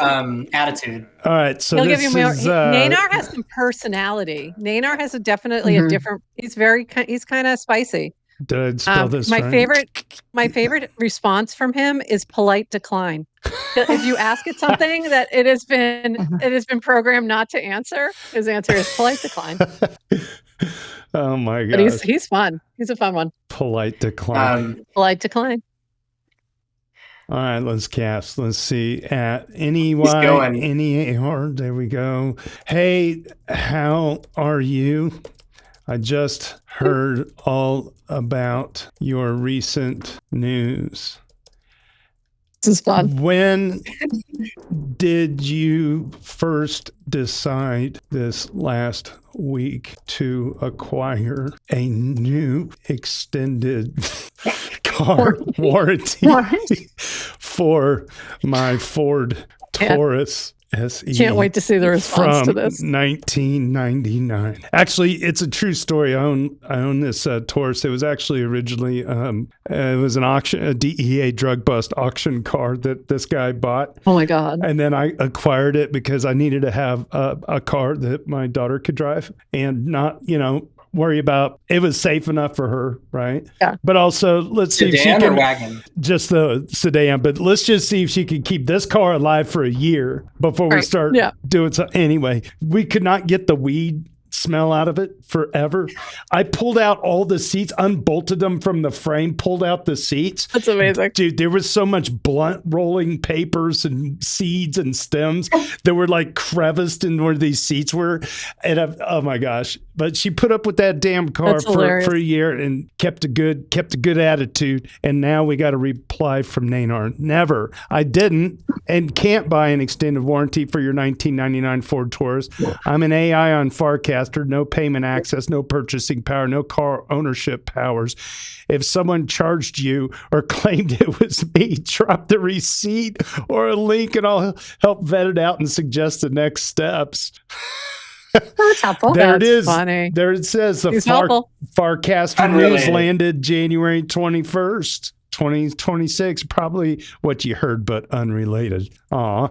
attitude. All right, so he'll give you more. Nanar has some personality. Nanar has definitely a different. He's kind of spicy. Did I spell this my right? My favorite response from him is polite decline. If you ask it something that it has been programmed not to answer, his answer is polite decline. Oh my god! But he's fun. He's a fun one. Polite decline. Polite decline. All right, let's cast. Let's see. At NEAR, there we go. Hey, how are you? I just heard all about your recent news. This is fun. When did you first decide this last week to acquire a new extended car warranty for my Ford Taurus SE? Can't wait to see the response to this. 1999. Actually, it's a true story. I own this Taurus. It was actually originally it was a DEA drug bust auction car that this guy bought. Oh my god! And then I acquired it because I needed to have a car that my daughter could drive and not, worry about. It was safe enough for her, right? Yeah. But also, let's see if she Sedan can. or wagon? Just the sedan. But let's just see if she can keep this car alive for a year before we start doing something. Anyway, we could not get the weed smell out of it forever. I pulled out all the seats, unbolted them from the frame, pulled out the seats. That's amazing. Dude, there was so much blunt rolling papers and seeds and stems that were like creviced in where these seats were. And oh my gosh, But she put up with that damn car for a year and kept a good attitude. And now we got a reply from Nanar. Never. I didn't and can't buy an extended warranty for your 1999 Ford Taurus. I'm an AI on Farcaster. No payment access, no purchasing power, no car ownership powers. If someone charged you or claimed it was me, drop the receipt or a link and I'll help vet it out and suggest the next steps. That's helpful. There That's it is. Funny. There it says the Farcaster news landed January 21st, 2026. Probably what you heard, but unrelated. Aw.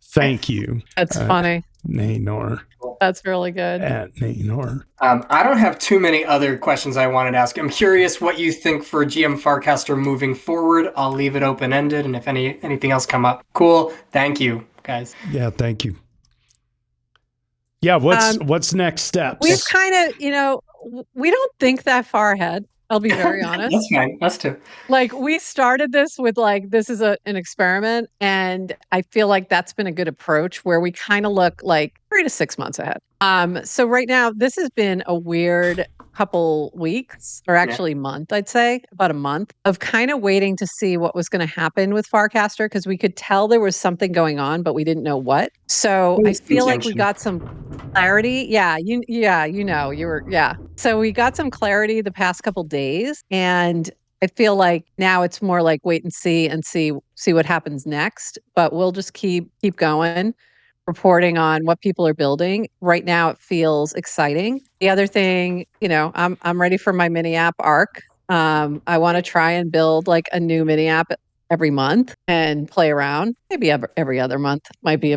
Thank you. That's funny. Naynor. That's really good. At Naynor. I don't have too many other questions I wanted to ask. I'm curious what you think for GM Farcaster moving forward. I'll leave it open-ended, and if anything else come up. Cool. Thank you, guys. Yeah, thank you. Yeah, what's next steps? We've kind of, we don't think that far ahead. I'll be very honest. That's fine. Us too. Like, we started this with this is an experiment, and I feel like that's been a good approach where we kind of look like 3 to 6 months ahead. So right now, this has been a weird couple weeks, or actually month, I'd say, about a month of kind of waiting to see what was going to happen with Farcaster, because we could tell there was something going on, but we didn't know what. So I feel like we got some clarity. So we got some clarity the past couple days, and I feel like now it's more like wait and see what happens next. But we'll just keep going, reporting on what people are building. Right now, it feels exciting. The other thing, I'm ready for my mini app arc. I want to try and build like a new mini app every month and play around. Maybe every other month might be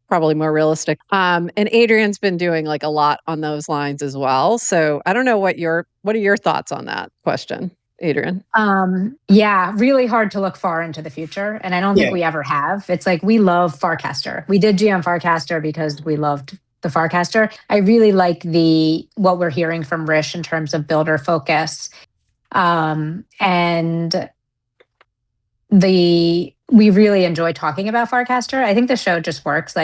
probably more realistic. And Adrienne's been doing like a lot on those lines as well. So I don't know what are your thoughts on that question, Adrienne? Yeah, really hard to look far into the future. And I don't think we ever have. It's like, we love Farcaster. We did GM Farcaster because we loved the Farcaster. I really like what we're hearing from Rish in terms of builder focus. And we really enjoy talking about Farcaster. I think the show just works.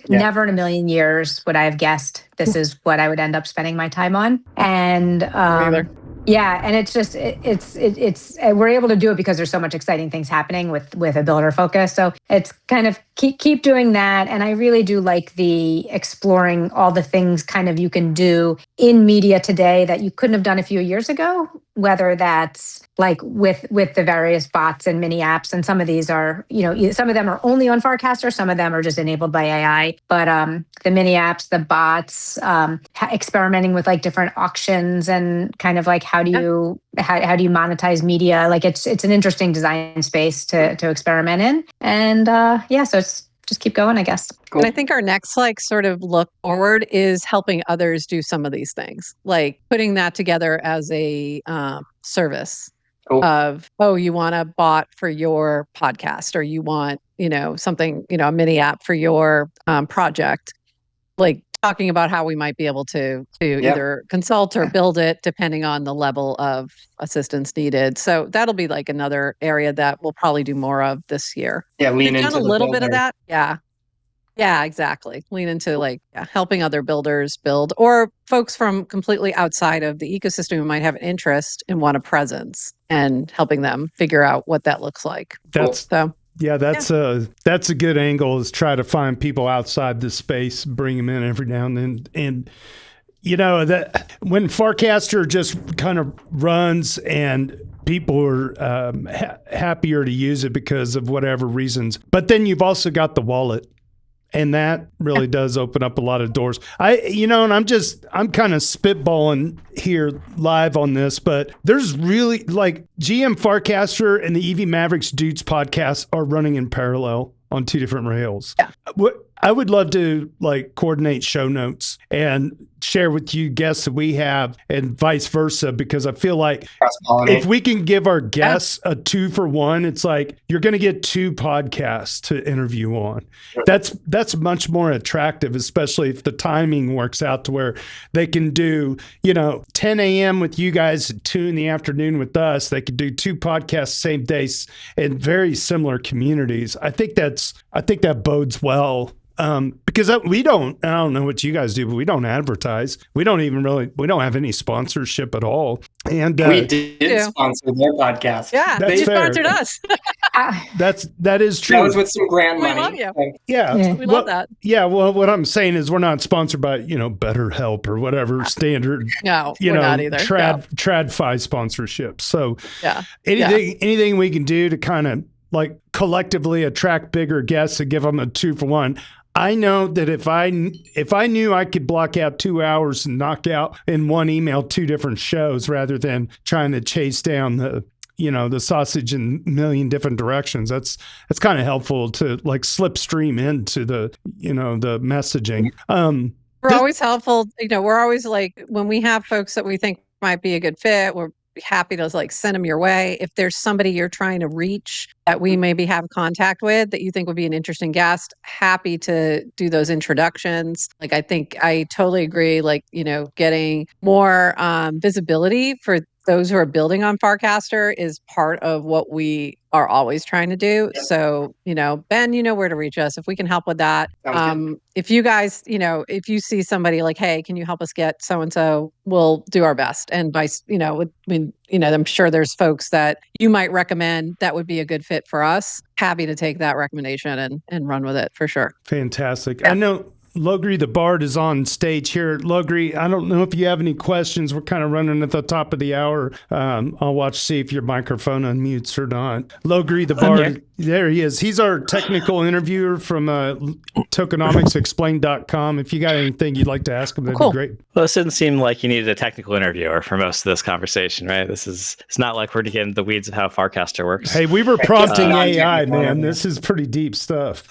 Never in a million years would I have guessed this is what I would end up spending my time on. And and it's just we're able to do it because there's so much exciting things happening with a builder focus. So it's kind of keep doing that. And I really do like the exploring all the things kind of you can do in media today that you couldn't have done a few years ago, whether that's like with the various bots and mini apps. And some of these are, some of them are only on Farcaster, some of them are just enabled by AI. But the mini apps, the bots, experimenting with like different auctions and kind of like how do you monetize media? Like it's an interesting design space to experiment in. And so it's just keep going, I guess. Cool. And I think our next sort of look forward is helping others do some of these things, like putting that together as a service. Cool. Of, you want a bot for your podcast, or you want, something, a mini app for your project, like talking about how we might be able to either consult or build it depending on the level of assistance needed. So that'll be like another area that we'll probably do more of this year. Yeah, lean into a little bit of that. Yeah, exactly. Lean into helping other builders build, or folks from completely outside of the ecosystem who might have an interest and want a presence, and helping them figure out what that looks like. That's a good angle, is try to find people outside the space, bring them in every now and then. And that when Farcaster just kind of runs and people are happier to use it because of whatever reasons, but then you've also got the wallet. And that really does open up a lot of doors. I'm kind of spitballing here live on this, but there's really GM Farcaster and the EV Mavericks Doots podcast are running in parallel on 2 different rails. Yeah. I would love to coordinate show notes and share with you guests that we have and vice versa, because I feel like if we can give our guests a 2-for-1, it's like you're going to get 2 podcasts to interview on. That's much more attractive, especially if the timing works out to where they can do, 10 a.m. with you guys and 2 in the afternoon with us. They could do 2 podcasts same day in very similar communities. I think that bodes well Because I don't know what you guys do, but we don't advertise. We don't have any sponsorship at all. And we did sponsor their podcast. Yeah, they sponsored us. that is true. That was with some grant money. We love you. Yeah. We love that. Yeah, well, what I'm saying is we're not sponsored by, BetterHelp or whatever standard, no, we're not either. TradFi sponsorship. So yeah, anything we can do to kind of like collectively attract bigger guests and give them a 2-for-1. I know that if I knew I could block out 2 hours and knock out in one email 2 different shows rather than trying to chase down the sausage in a million different directions, that's kind of helpful to like slipstream into the messaging. We're always helpful. We're always like, when we have folks that we think might be a good fit, we're happy to like send them your way. If there's somebody you're trying to reach that we maybe have contact with that you think would be an interesting guest, happy to do those introductions. Like, I think I totally agree. Like, getting more visibility for those who are building on Farcaster is part of what we are always trying to do. So, Ben, you know where to reach us if we can help with that. If you guys, if you see somebody like, hey, can you help us get so-and-so, we'll do our best. And I'm sure there's folks that you might recommend that would be a good fit for us. Happy to take that recommendation and run with it for sure. Fantastic. Yeah. I know LogrisTheBard is on stage here. Logri, I don't know if you have any questions. We're kind of running at the top of the hour. I'll see if your microphone unmutes or not. LogrisTheBard, there he is. He's our technical interviewer from tokenomicsexplained.com. If you got anything you'd like to ask him, that'd be great. Well, this didn't seem like you needed a technical interviewer for most of this conversation, right? It's not like we're to get into the weeds of how Farcaster works. Hey, we were prompting AI, man. This is pretty deep stuff.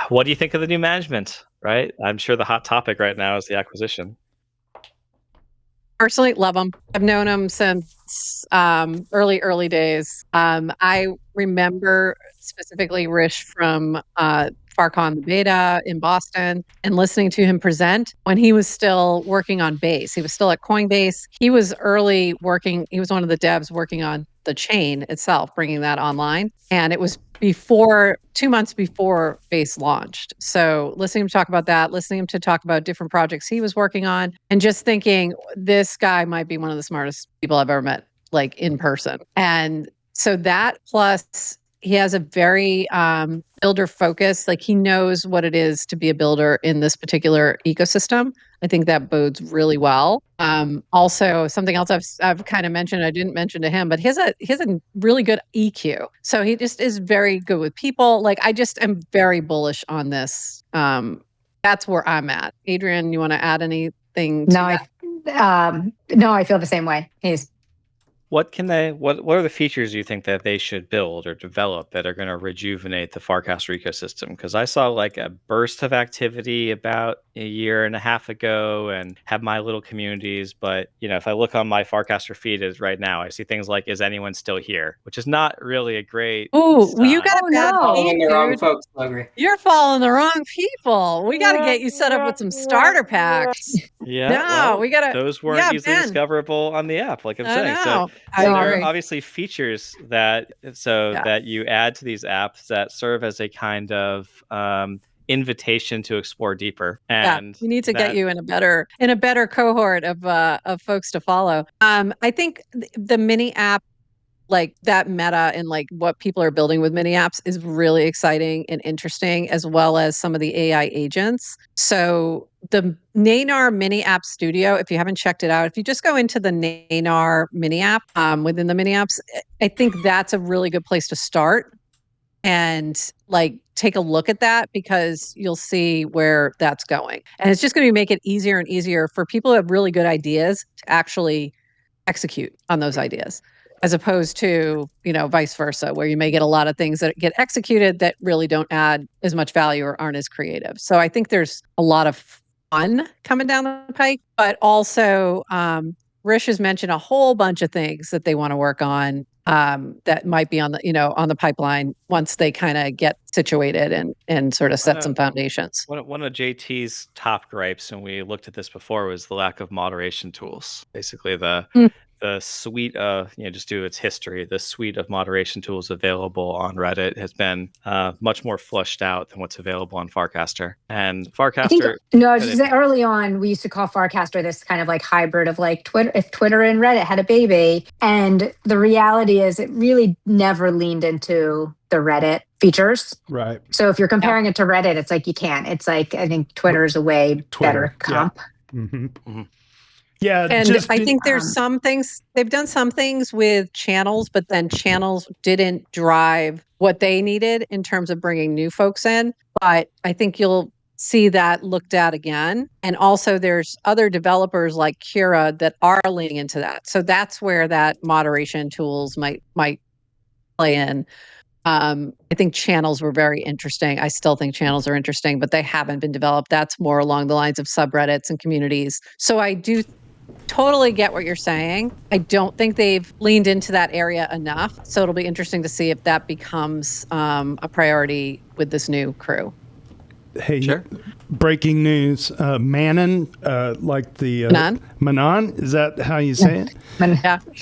What do you think of the new management, right? I'm sure the hot topic right now is the acquisition. Personally, love them. I've known them since early days. I remember specifically Rish from Farcon Beta in Boston and listening to him present when he was still working on Base. He was still at Coinbase. He was he was one of the devs working on the chain itself, bringing that online. And it was 2 months before Base launched. So listening to him talk about that, listening to him to talk about different projects he was working on, and just thinking this guy might be one of the smartest people I've ever met, like in person. And so that plus he has a very builder focus, like he knows what it is to be a builder in this particular ecosystem. I think that bodes really well. Also, something else I've kind of mentioned, I didn't mention to him, but he has a really good EQ. So he just is very good with people. Like, I just am very bullish on this. That's where I'm at. Adrienne, you want to add anything to that? No, I feel the same way. What are the features you think that they should build or develop that are going to rejuvenate the Farcaster ecosystem? Because I saw like a burst of activity about a year and a half ago and have my little communities. But, if I look on my Farcaster feed right now, I see things like, is anyone still here? Which is not really a great well, you got to following the wrong folks, Logri. You're following the wrong people. We got to get you set up with some starter packs. Yeah. We got to. Those weren't easily discoverable on the app, like I'm saying. So there are obviously features that you add to these apps that serve as a kind of invitation to explore deeper. And we need to get you in a better cohort of folks to follow. I think the mini app, like that meta and like what people are building with mini apps is really exciting and interesting, as well as some of the AI agents. So the Nanar Mini App Studio, if you haven't checked it out, if you just go into the Nanar Mini App within the mini apps, I think that's a really good place to start and like take a look at that, because you'll see where that's going. And it's just going to make it easier and easier for people who have really good ideas to actually execute on those ideas, as opposed to, vice versa, where you may get a lot of things that get executed that really don't add as much value or aren't as creative. So I think there's a lot of fun coming down the pike, but also Rish has mentioned a whole bunch of things that they want to work on that might be on the pipeline once they kind of get situated and sort of set some foundations. One of JT's top gripes when we looked at this before was the lack of moderation tools. Basically, the the suite of, just due to its history, the suite of moderation tools available on Reddit has been much more flushed out than what's available on Farcaster. And Farcaster... I was just saying, early on, we used to call Farcaster this kind of like hybrid of like Twitter, if Twitter and Reddit had a baby. And the reality is it really never leaned into the Reddit features. Right. So if you're comparing it to Reddit, it's like you can't. It's like, I think Twitter is a way better comp. Yeah. Mm-hmm. Mm-hmm. Yeah, and I think there's some things, they've done some things with channels, but then channels didn't drive what they needed in terms of bringing new folks in. But I think you'll see that looked at again. And also there's other developers like Curator that are leaning into that. So that's where that moderation tools might play in. I think channels were very interesting. I still think channels are interesting, but they haven't been developed. That's more along the lines of subreddits and communities. So I do totally get what you're saying. I don't think they've leaned into that area enough. So it'll be interesting to see if that becomes a priority with this new crew. Hey, sure. Breaking news. Manon, like the... Manon? Is that how you say it?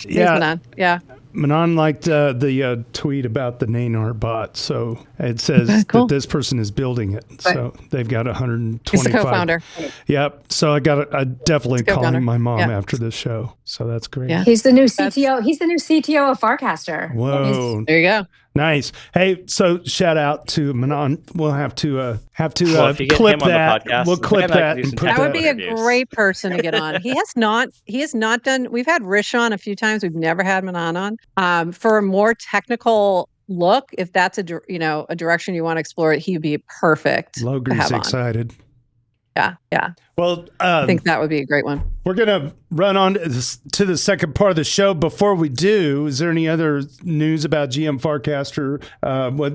Yeah. Manon. Yeah. Manon liked the tweet about the Nanar bot. So it says that this person is building it. So they've got 125. He's the co-founder. Yep. So I definitely calling my mom after this show. So that's great. Yeah. He's the new CTO. He's the new CTO of Farcaster. Whoa. There you go. Nice. Hey, so shout out to Manon. We'll have to clip that. We'll clip that. That would be a great person to get on. He has not done. We've had Rish on a few times. We've never had Manon on. For a more technical look, if that's a direction you want to explore, he would be perfect. Logris excited. Yeah. Well, I think that would be a great one. We're going to run on to the second part of the show. Before we do, is there any other news about GM Farcaster?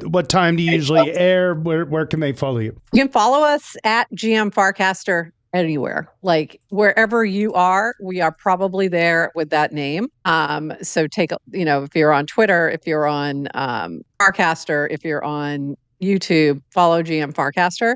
What time do you usually air? Where can they follow you? You can follow us at GM Farcaster anywhere. Like wherever you are, we are probably there with that name. So if you're on Twitter, if you're on Farcaster, if you're on YouTube, follow GM Farcaster.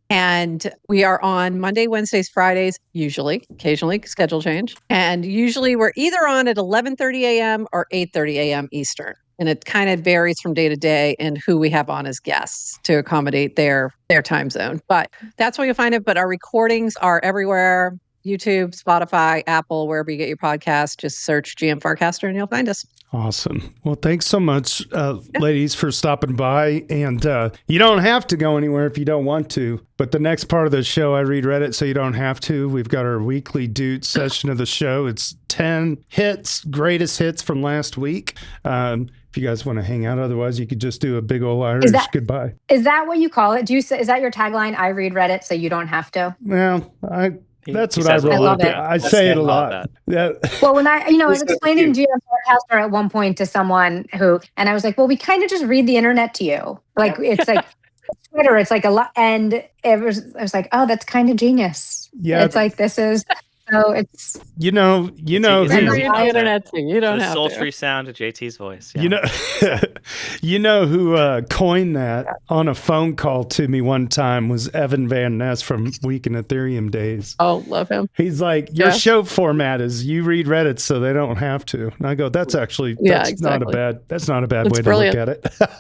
And we are on Monday, Wednesdays, Fridays, usually, occasionally, schedule change. And usually we're either on at 11:30 a.m. or 8:30 a.m. Eastern. And it kind of varies from day to day and who we have on as guests to accommodate their time zone. But that's where you'll find it. But our recordings are everywhere. YouTube, Spotify, Apple, wherever you get your podcast, just search GM Farcaster and you'll find us. Awesome. Well, thanks so much, ladies, for stopping by. And you don't have to go anywhere if you don't want to. But the next part of the show, I read Reddit, so you don't have to. We've got our weekly Doots session of the show. It's 10 greatest hits from last week. If you guys want to hang out, otherwise you could just do a big old Irish goodbye. Is that what you call it? Is that your tagline? I read Reddit, so you don't have to. Well, that's what I wrote. I say it a lot. Yeah. Well, when I was explaining GM Farcaster at one point to someone and I was like, well, we kind of just read the internet to you. Like, it's like Twitter, it's like a lot. And I was like, oh, that's kind of genius. Yeah. It's like, this is... So it's you know the internet thing. You don't have sultry sound of JT's voice. Yeah. You know who coined that on a phone call to me one time was Evan Van Ness from Week in Ethereum days. Oh, love him. He's like, your show format is you read Reddit so they don't have to. And I go, that's not a bad way brilliant. To look at it.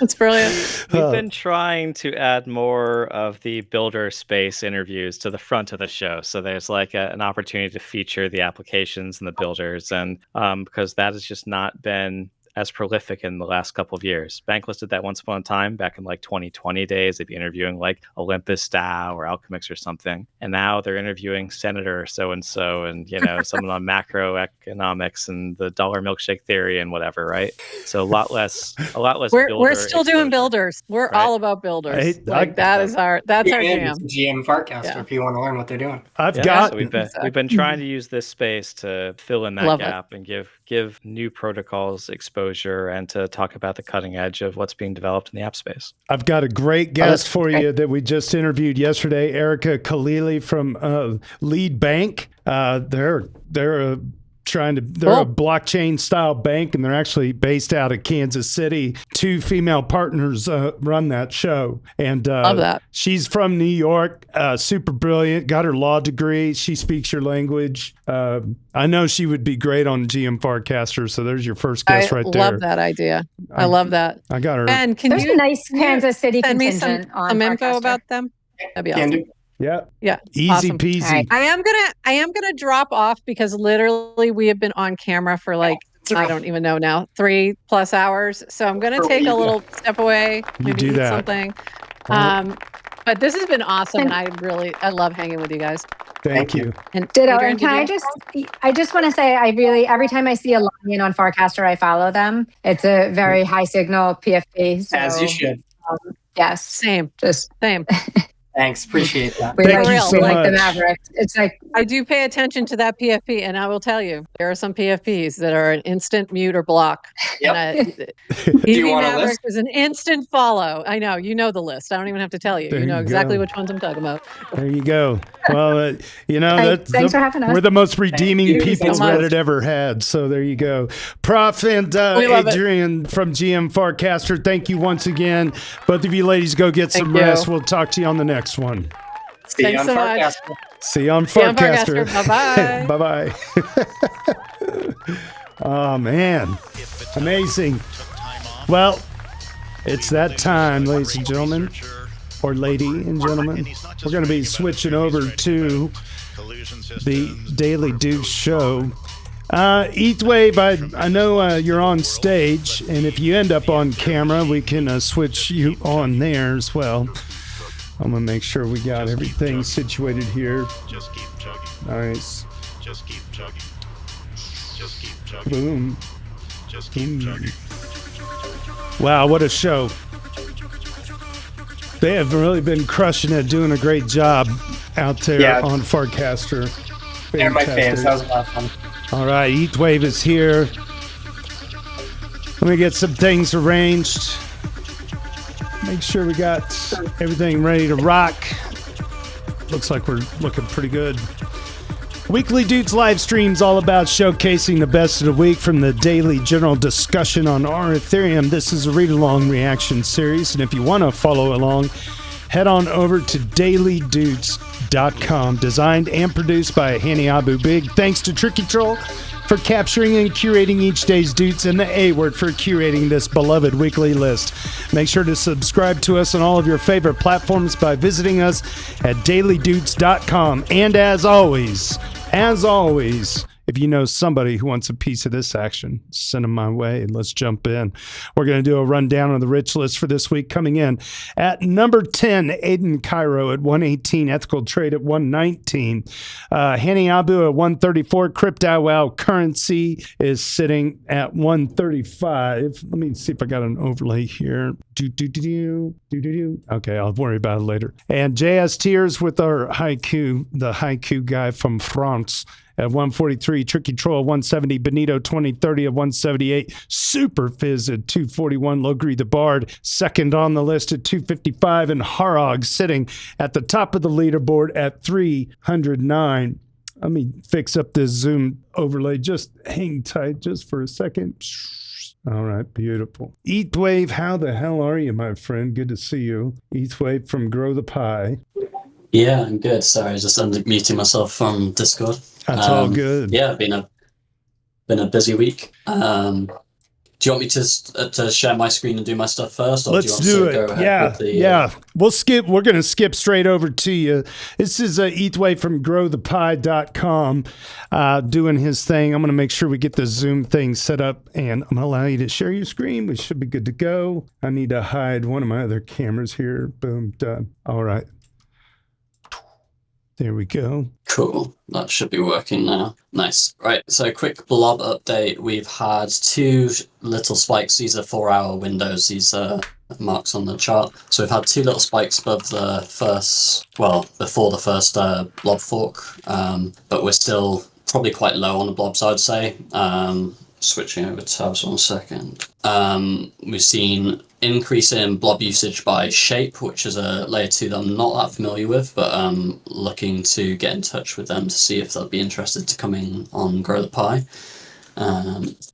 It's brilliant. We've been trying to add more of the builder space interviews to the front of the show. So there's like an opportunity to feature the applications and the builders. And because that has just not been as prolific in the last couple of years. Bankless did that once upon a time back in like 2020 days. They'd be interviewing like Olympus DAO or Alchemix or something. And now they're interviewing Senator so-and-so and, someone on macroeconomics and the dollar milkshake theory and whatever, right? So a lot less We're still doing builders. We're all about builders. That's our jam. GM Farcaster if you want to learn what they're doing. So we've been trying to use this space to fill in that gap and give new protocols exposure and to talk about the cutting edge of what's being developed in the app space. I've got a great guest for you that we just interviewed yesterday, Erica Khalili from Lead Bank. They're a they're a blockchain style bank, and they're actually based out of Kansas City. 2 female partners run that show. And Love that. she's from New York, super brilliant, got her law degree. She speaks your language. I know she would be great on GM Farcaster. So there's your first guest right there. I love that idea. I love that. I got her. And There's a nice Kansas City send me contingent on some info Farcaster. about them? That'd be awesome. Yeah. Easy Awesome. peasy. All right. I am gonna drop off because literally we have been on camera for like I don't even know now 3+ hours. So I'm gonna take a little step away, maybe do eat that. something. But this has been awesome, and I love hanging with you guys. Thank you. And Ditto. Adrienne, And can did I just want to say, every time I see a login on Farcaster, I follow them. It's a very high signal PFP. So, As you should. Yes. Same. Just Same. Thanks. Appreciate that. we Thank like, you so we like the much. Mavericks. It's like I do pay attention to that PFP, and I will tell you, there are some PFPs that are an instant mute or block. Yep. And Do you EV want a Maverick list? is an instant follow. I know. You know the list. I don't even have to tell you. There You know you exactly go. which ones I'm talking about. There you go. Well, Hey, thanks for having us. we're the most redeeming you people so much. Reddit ever had. So there you go. Prof and We love it. Adrienne from GM Farcaster, thank you once again. Both of you ladies go get some Thank you. rest. We'll talk to you on the next one. See you Thanks on so much. Farcaster. See you on See you on Farcaster. Farcaster. Bye-bye. Bye-bye. Oh, man. Amazing. Well, it's that time, ladies and gentlemen, or lady and gentlemen. We're going to be switching over to the Daily Doots show. Ethwave, I know you're on stage, and if you end up on camera, we can switch you on there as well. I'm going to make sure we got everything situated here. Just keep chugging. Nice. Just keep chugging. Just keep chugging. Boom. Just keep chugging. Wow, what a show. They have really been crushing it, doing a great job out there Yeah. on Farcaster. They're my fans. Fantastic. That was a lot of fun. All right, Heatwave is here. Let me get some things arranged. Make sure we got everything ready to rock. Looks like we're looking pretty good. Weekly Dudes live streams all about showcasing the best of the week from the daily general discussion on our Ethereum. This is a read-along reaction series, and if you want to follow along, head on over to dailydoots.eth. Designed and produced by Hani Abu Big. Thanks to Tricky Troll for capturing and curating each day's Doots, and the A word for curating this beloved weekly list. Make sure to subscribe to us on all of your favorite platforms by visiting us at dailydoots.com. And as always, if you know somebody who wants a piece of this action, send them my way and let's jump in. We're going to do a rundown of the rich list for this week. Coming in at number 10, Aiden Cairo at 118, Ethical Trade at 119, Hani Abu at 134, Crypto Wow Currency is sitting at 135. Let me see if I got an overlay here. Okay, I'll worry about it later. And JS Tears with our haiku, the haiku guy from France, at 143, Tricky Troll at 170, Benito 2030 at 178, Super Fizz at 241, LogrisTheBard second on the list at 255, and Harog sitting at the top of the leaderboard at 309. Let me fix up this Zoom overlay. Just hang tight just for a second. All right, beautiful. Eatwave, how the hell are you, my friend? Good to see you. Eatwave from Grow the Pie. Yeah, I'm good. Sorry, just unmuting myself from Discord. That's all good. Yeah, been a busy week. Do you want me to share my screen and do my stuff first? Or Let's do you want do to it. go ahead with the, Yeah. We're going to skip straight over to you. This is Eatway from growthepie.com doing his thing. I'm going to make sure we get the Zoom thing set up, and I'm going to allow you to share your screen. We should be good to go. I need to hide one of my other cameras here. Boom, done. All right. There we go. Cool. That should be working now. Nice. Right. So quick blob update. We've had two little spikes. These are 4-hour windows. These are marks on the chart. So we've had two little spikes above the first, before the first blob fork. But we're still probably quite low on the blobs, I'd say. switching over tabs 1 second. We've seen increase in blob usage by Shape, which is a layer 2 that I'm not that familiar with, but looking to get in touch with them to see if they'll be interested to come in on Grow the Pie.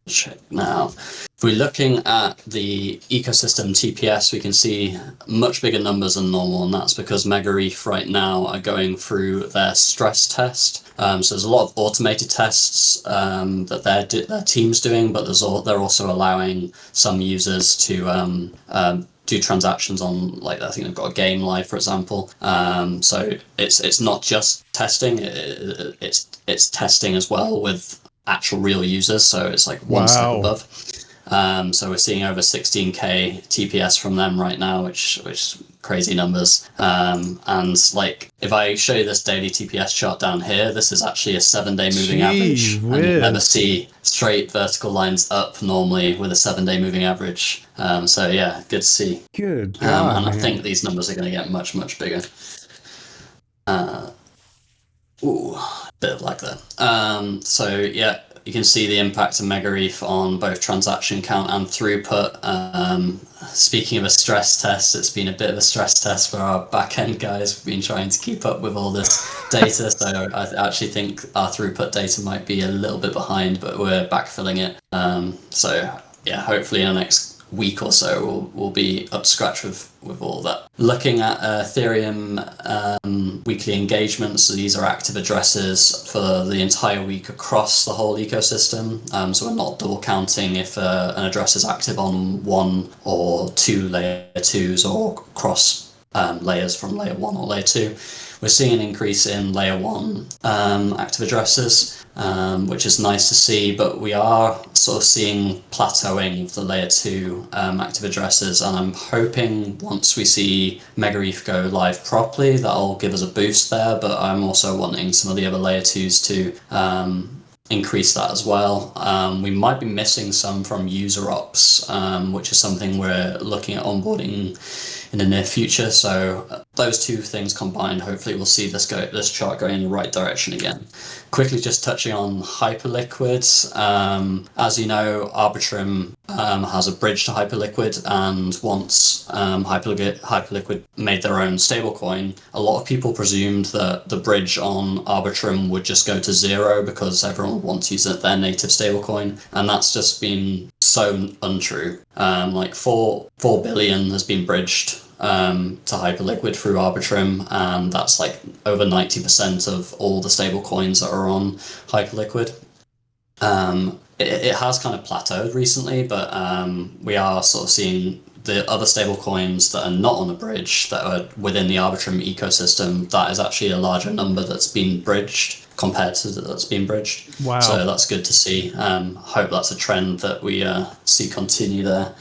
Check now. If we're looking at the ecosystem TPS, we can see much bigger numbers than normal, and that's because Megareef right now are going through their stress test. So there's a lot of automated tests that their team's doing, but they're also allowing some users to do transactions on, like, I think they've got a game live, for example. So it's not just testing; it's testing as well with actual real users, so it's like one step above. So we're seeing over 16k TPS from them right now, which crazy numbers. And like, if I show you this daily TPS chart down here, this is actually a 7-day moving average. And you never see straight vertical lines up normally with a 7-day moving average. So yeah, good to see. Good God, and I think these numbers are going to get much, much bigger. Bit of lag there. So yeah, you can see the impact of Megareef on both transaction count and throughput. Speaking of a stress test, it's been a bit of a stress test for our backend guys. We've been trying to keep up with all this data, so I actually think our throughput data might be a little bit behind, but we're backfilling it. So yeah, hopefully in the next week or so we'll be up to scratch with all that. Looking at Ethereum weekly engagements, so these are active addresses for the entire week across the whole ecosystem. So we're not double counting if an address is active on 1 or 2 layer 2s or across layers from layer 1 or layer 2. We're seeing an increase in layer 1 active addresses, which is nice to see, but we are sort of seeing plateauing of the layer 2 active addresses, and I'm hoping once we see Megareef go live properly, that'll give us a boost there, but I'm also wanting some of the other layer 2s to increase that as well. We might be missing some from user ops, which is something we're looking at onboarding in the near future. So those two things combined, hopefully we'll see this chart going in the right direction again. Quickly just touching on Hyperliquid. As you know, Arbitrum has a bridge to Hyperliquid, and once Hyperliquid made their own stablecoin, a lot of people presumed that the bridge on Arbitrum would just go to 0 because everyone would want to use their native stablecoin, and that's just been so untrue. Like 4 billion has been bridged to Hyperliquid through Arbitrum, and that's like over 90% of all the stable coins that are on Hyperliquid. It has kind of plateaued recently, but we are sort of seeing the other stable coins that are not on the bridge, that are within the Arbitrum ecosystem, that is actually a larger number that's been bridged compared to that's been bridged. Wow. So that's good to see. Hope that's a trend that we see continue there.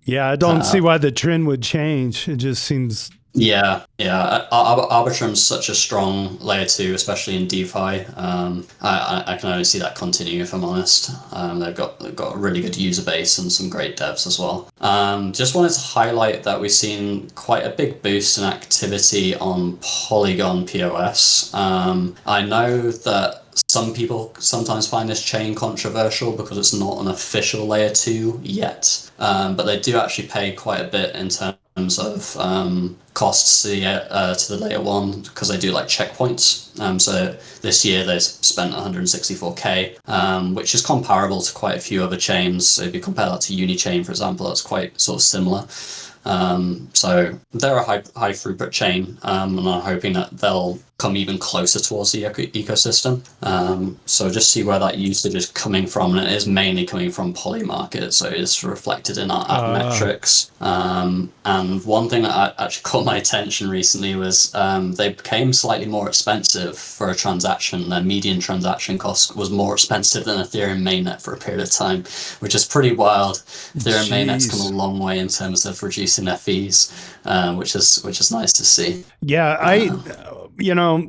Yeah, I don't see why the trend would change. It just seems... Yeah. Arbitrum's such a strong layer 2, especially in DeFi. I can only see that continuing, if I'm honest. They've got a really good user base and some great devs as well. Just wanted to highlight that we've seen quite a big boost in activity on Polygon POS. I know that some people sometimes find this chain controversial because it's not an official layer 2 yet, but they do actually pay quite a bit in terms of costs to the layer 1 because they do like checkpoints. So this year they spent 164k, which is comparable to quite a few other chains. So if you compare that to Unichain, for example, that's quite sort of similar. So they're a high throughput chain, and I'm hoping that they'll come even closer towards the ecosystem. So just see where that usage is coming from, and it is mainly coming from Polymarket, so it's reflected in our app metrics. And one thing that actually caught my attention recently was they became slightly more expensive for a transaction. Their median transaction cost was more expensive than Ethereum mainnet for a period of time, which is pretty wild. Ethereum mainnet's come a long way in terms of reducing their fees, which is nice to see. Yeah,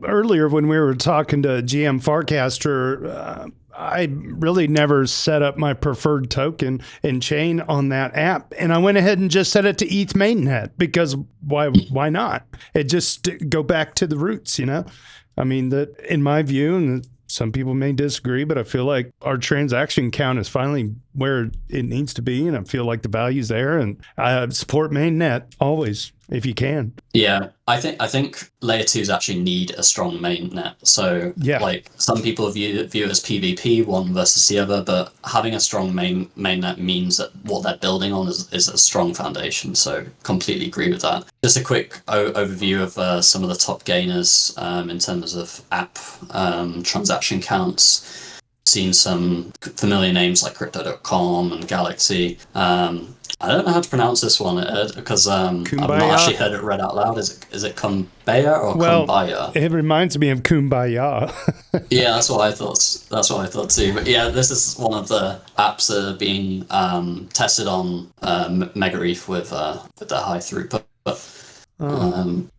earlier when we were talking to GM Farcaster, I really never set up my preferred token and chain on that app, and I went ahead and just set it to ETH mainnet because why not? It just go back to the roots, I mean, that in my view, and some people may disagree, but I feel like our transaction count is finally where it needs to be, and I feel like the value's there. And I support mainnet always if you can. Yeah, I think layer 2s actually need a strong mainnet. So like some people view it as PvP, one versus the other, but having a strong mainnet means that what they're building on is a strong foundation. So completely agree with that. Just a quick overview of some of the top gainers in terms of app transaction counts. Seen some familiar names like Crypto.com and Galaxy. I don't know how to pronounce this one because I've not actually heard it read out loud. Is it Kumbaya or Kumbaya? It reminds me of Kumbaya. Yeah, that's what I thought. That's what I thought too. But yeah, this is one of the apps that are being tested on MegaReef with their high throughput.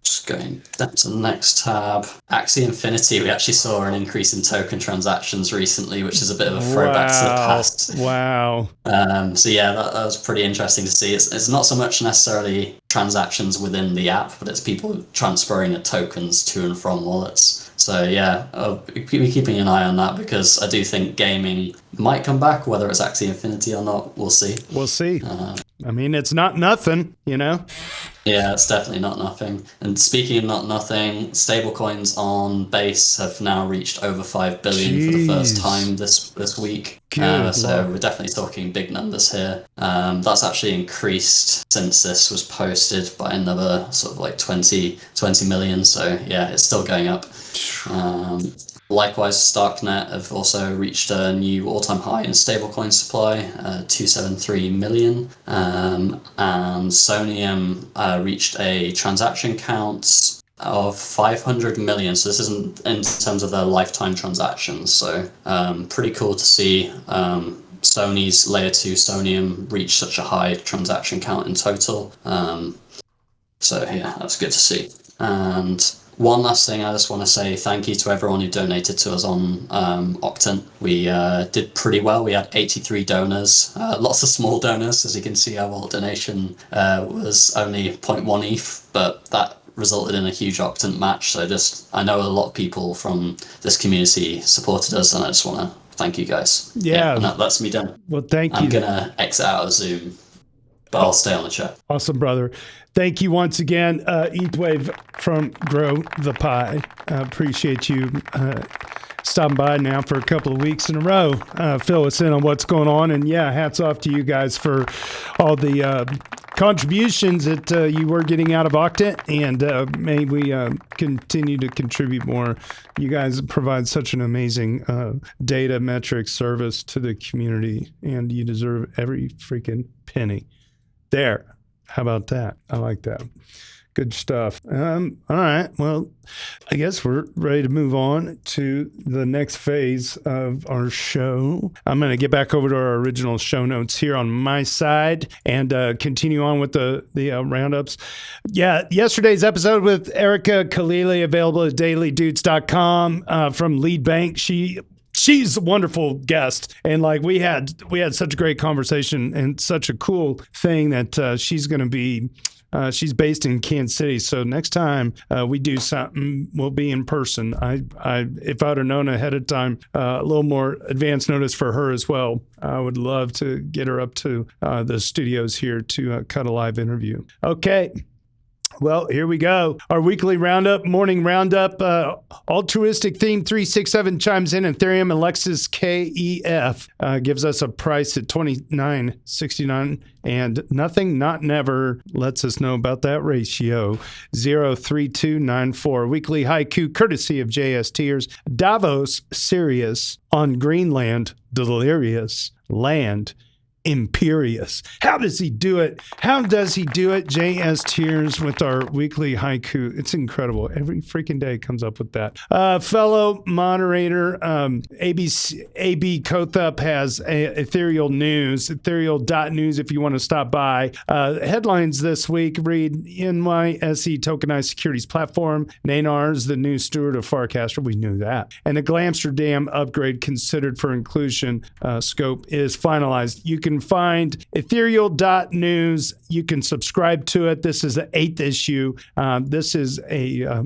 Just going down to the next tab. Axie Infinity, we actually saw an increase in token transactions recently, which is a bit of a throwback to the past. Wow. So yeah, that was pretty interesting to see. It's not so much necessarily transactions within the app, but it's people transferring the tokens to and from wallets. So yeah, I'll be keeping an eye on that because I do think gaming might come back, whether it's Axie Infinity or not, we'll see. We'll see. I mean, it's not nothing, you know? Yeah, it's definitely not nothing. And speaking of not nothing, stablecoins on Base have now reached over 5 billion for the first time this week. So we're definitely talking big numbers here. That's actually increased since this was posted by another sort of like 20 million. So yeah, it's still going up. Likewise, Starknet have also reached a new all-time high in stablecoin supply, 273 million. And Sonium reached a transaction count of 500 million. So this isn't in terms of their lifetime transactions. So pretty cool to see Sony's layer 2 Sonium reach such a high transaction count in total. So yeah, that's good to see. And one last thing, I just want to say thank you to everyone who donated to us on Octant. We did pretty well. We had 83 donors, lots of small donors. As you can see, our donation was only 0.1 ETH, but that resulted in a huge Octant match. So I know a lot of people from this community supported us, and I just want to thank you guys. Yeah. And that's me done. Well, thank you. I'm going to exit out of Zoom, but I'll stay on the chat. Awesome, brother. Thank you once again, ETHWave from Grow the Pie. Appreciate you stopping by now for a couple of weeks in a row. Fill us in on what's going on. And yeah, hats off to you guys for all the contributions that you were getting out of Octant. And may we continue to contribute more. You guys provide such an amazing data metric service to the community, and you deserve every freaking penny. There. How about that? I like that. Good stuff. All right. Well, I guess we're ready to move on to the next phase of our show. I'm going to get back over to our original show notes here on my side and continue on with the roundups. Yeah, yesterday's episode with Erica Khalili, available at dailydoots.com from Lead Bank. She's a wonderful guest, and like we had such a great conversation and such a cool thing that she's going to be. She's based in Kansas City, so next time we do something, we'll be in person. If I'd have known ahead of time, a little more advance notice for her as well. I would love to get her up to the studios here to cut a live interview. Okay. Well, here we go. Our weekly roundup, morning roundup, altruistic theme 367 chimes in. Ethereum Alexis KEF gives us a price at $29.69, and nothing, not never lets us know about that ratio, 0.3294. Weekly haiku courtesy of JS Tears. Davos serious, on Greenland delirious, land imperious. How does he do it? How does he do it? JS Tears with our weekly haiku. It's incredible. Every freaking day comes up with that. Fellow moderator, AB Kothup has ethereal news, ethereal.news if you want to stop by. Headlines this week read NYSE tokenized securities platform. Naynar's the new steward of Farcaster. We knew that. And the Glamsterdam upgrade considered for inclusion scope is finalized. You can find ethereal.news. You can subscribe to it. This is the 8th issue. This is a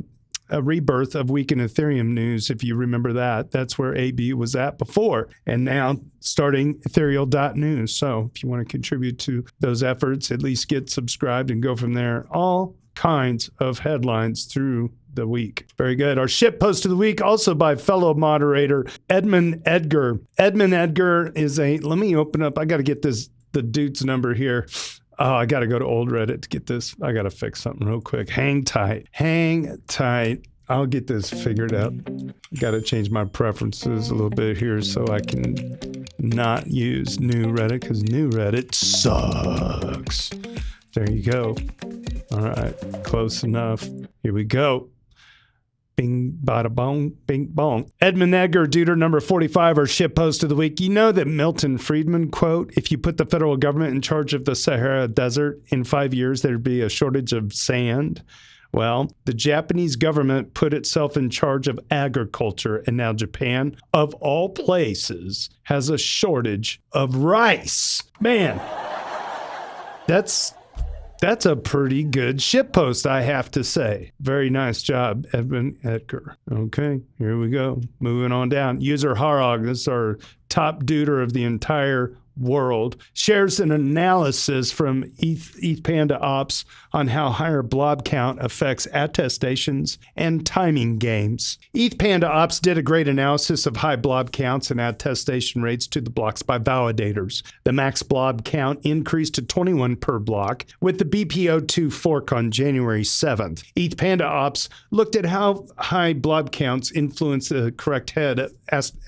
a rebirth of Week in Ethereum news, if you remember that. That's where AB was at before, and now starting ethereal.news. So if you want to contribute to those efforts, at least get subscribed and go from there. All kinds of headlines through the week. Very good. Our shit post of the week, also by fellow moderator Edmund Edgar. Edmund Edgar is let me open up. I got to get the Doots number here. Oh, I got to go to old Reddit to get this. I got to fix something real quick. Hang tight. I'll get this figured out. Got to change my preferences a little bit here so I can not use new Reddit, because new Reddit sucks. There you go. All right, close enough. Here we go. Bing, bada bong, bing, bong. Edmund Edgar, Duder number 45, our shit post of the week. You know that Milton Friedman quote, if you put the federal government in charge of the Sahara Desert, in 5 years, there'd be a shortage of sand. Well, the Japanese government put itself in charge of agriculture, and now Japan, of all places, has a shortage of rice. Man, that's a pretty good shitpost, I have to say. Very nice job, Edmund Edgar. Okay, here we go. Moving on down. User Harog, this is our top duder of the entire world, shares an analysis from ETH Panda Ops on how higher blob count affects attestations and timing games. ETH Panda Ops did a great analysis of high blob counts and attestation rates to the blocks by validators. The max blob count increased to 21 per block with the BPO2 fork on January 7th. ETH Panda Ops looked at how high blob counts influence the correct head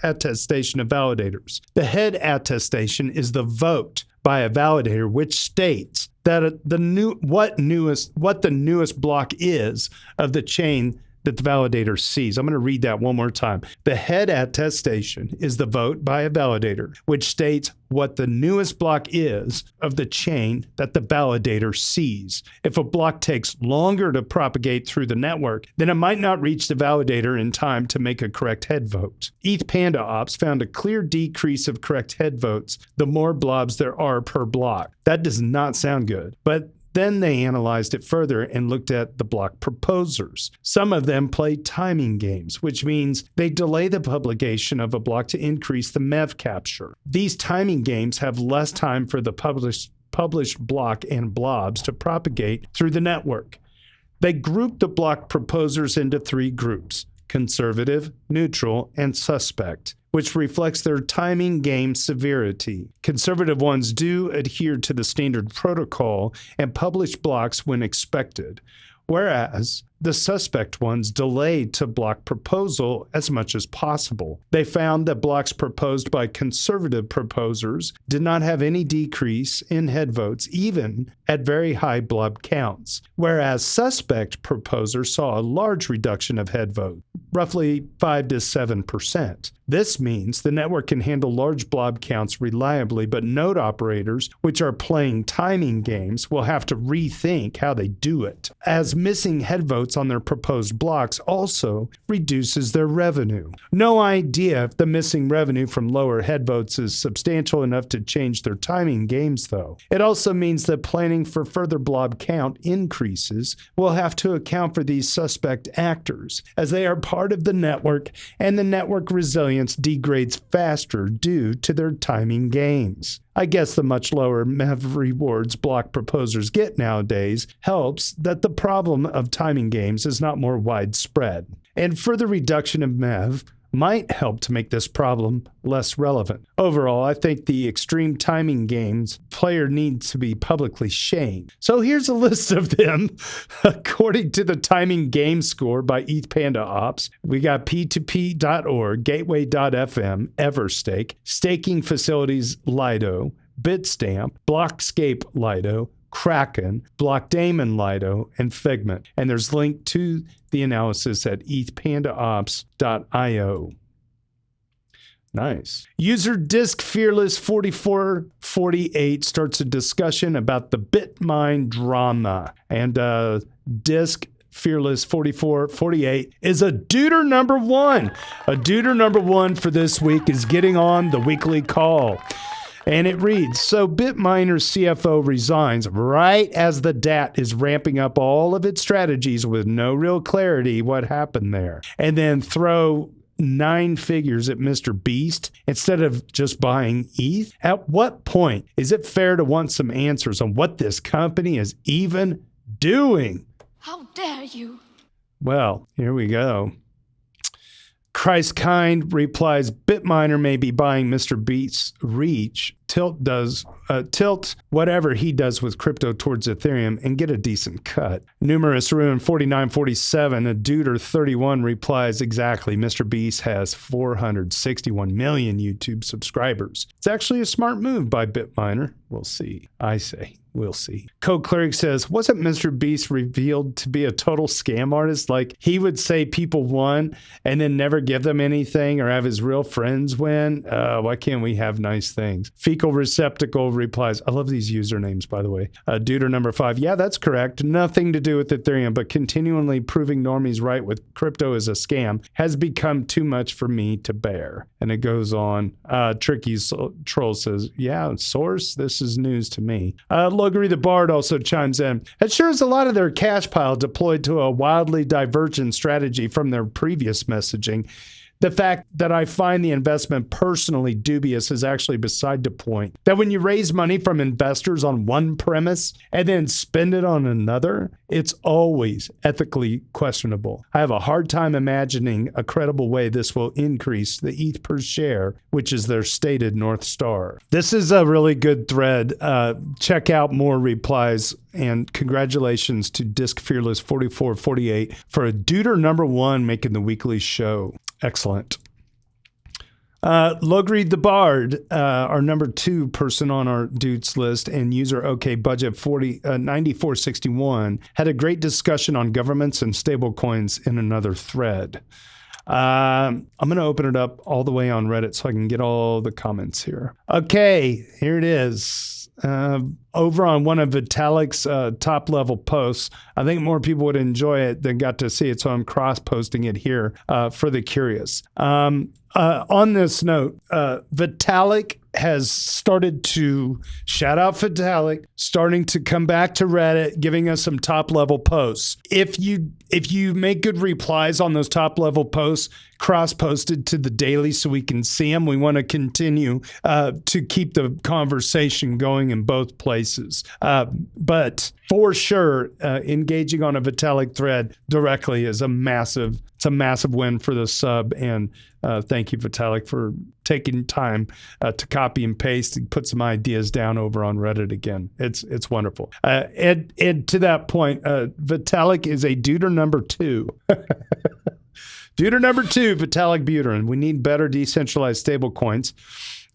attestation of validators. The head attestation is the vote by a validator which states that what the newest block is of the chain that the validator sees. I'm going to read that one more time. The head attestation is the vote by a validator which states what the newest block is of the chain that the validator sees. If a block takes longer to propagate through the network, then it might not reach the validator in time to make a correct head vote. ETH Panda Ops found a clear decrease of correct head votes the more blobs there are per block. That does not sound good, but then they analyzed it further and looked at the block proposers. Some of them play timing games, which means they delay the publication of a block to increase the MEV capture. These timing games have less time for the published block and blobs to propagate through the network. They group the block proposers into 3 groups: conservative, neutral, and suspect, which reflects their timing game severity. Conservative ones do adhere to the standard protocol and publish blocks when expected, whereas the suspect ones delay to block proposal as much as possible. They found that blocks proposed by conservative proposers did not have any decrease in head votes, even at very high blob counts, whereas suspect proposers saw a large reduction of head vote, roughly 5 to 7%. This means the network can handle large blob counts reliably, but node operators, which are playing timing games, will have to rethink how they do it, as missing head votes on their proposed blocks also reduces their revenue. No idea if the missing revenue from lower head votes is substantial enough to change their timing games, though. It also means that planning for further blob count increases will have to account for these suspect actors, as they are part of the network, and the network resilience degrades faster due to their timing games. I guess the much lower MEV rewards block proposers get nowadays helps that the problem of timing games is not more widespread. And further reduction of MEV might help to make this problem less relevant. Overall, I think the extreme timing games player needs to be publicly shamed. So here's a list of them. According to the timing game score by ETH Panda Ops, we got P2P.org, Gateway.fm, Everstake, Staking Facilities Lido, Bitstamp, Blockscape Lido, Kraken, Blockdaemon Lido, and Figment. And there's linked to the analysis at ethpandaops.io. Nice. User Disk Fearless 4448 starts a discussion about the Bitmine drama. And Disk Fearless 4448 is a duder number 1. A duder number 1 for this week is getting on the weekly call. And it reads, so BitMiner's CFO resigns right as the DAT is ramping up all of its strategies with no real clarity what happened there. And then throw 9 figures at Mr. Beast instead of just buying ETH? At what point is it fair to want some answers on what this company is even doing? How dare you? Well, here we go. Christkind replies, BitMiner may be buying Mr. Beast's reach. Tilt whatever he does with crypto towards Ethereum and get a decent cut. Numerous Ruin 4947, a Duder 31 replies, exactly. Mr. Beast has 461 million YouTube subscribers. It's actually a smart move by BitMiner. We'll see. I say. We'll see. Code Cleric says, wasn't Mr. Beast revealed to be a total scam artist? Like, he would say people won and then never give them anything or have his real friends win? Why can't we have nice things? Fecal Receptacle replies, I love these usernames, by the way. Duder number 5, yeah, that's correct. Nothing to do with Ethereum, but continually proving normies right with crypto is a scam has become too much for me to bear. And it goes on. Tricky Troll says, yeah, source, this is news to me. LogrisTheBard also chimes in. It sure is a lot of their cash pile deployed to a wildly divergent strategy from their previous messaging. The fact that I find the investment personally dubious is actually beside the point. That when you raise money from investors on one premise and then spend it on another, it's always ethically questionable. I have a hard time imagining a credible way this will increase the ETH per share, which is their stated North Star. This is a really good thread. Check out more replies. And congratulations to Disc Fearless 4448 for a Duder number 1 making the weekly show. Excellent. LogrisTheBard, our number 2 person on our Doots list, and user OK Budget 9461 had a great discussion on governments and stablecoins in another thread. I'm going to open it up all the way on Reddit so I can get all the comments here. Okay, here it is. Over on one of Vitalik's top level posts. I think more people would enjoy it than got to see it, so I'm cross-posting it here for the curious. On this note, Vitalik has started to, shout out Vitalik, starting to come back to Reddit, giving us some top level posts. If you make good replies on those top level posts, cross-posted to the daily so we can see them. We want to continue to keep the conversation going in both places. But for sure, engaging on a Vitalik thread directly is a massive win for the sub. And thank you, Vitalik, for taking time to copy and paste and put some ideas down over on Reddit again. It's wonderful. And to that point, Vitalik is a Duder number 2. Duder number 2, Vitalik Buterin. We need better decentralized stablecoins.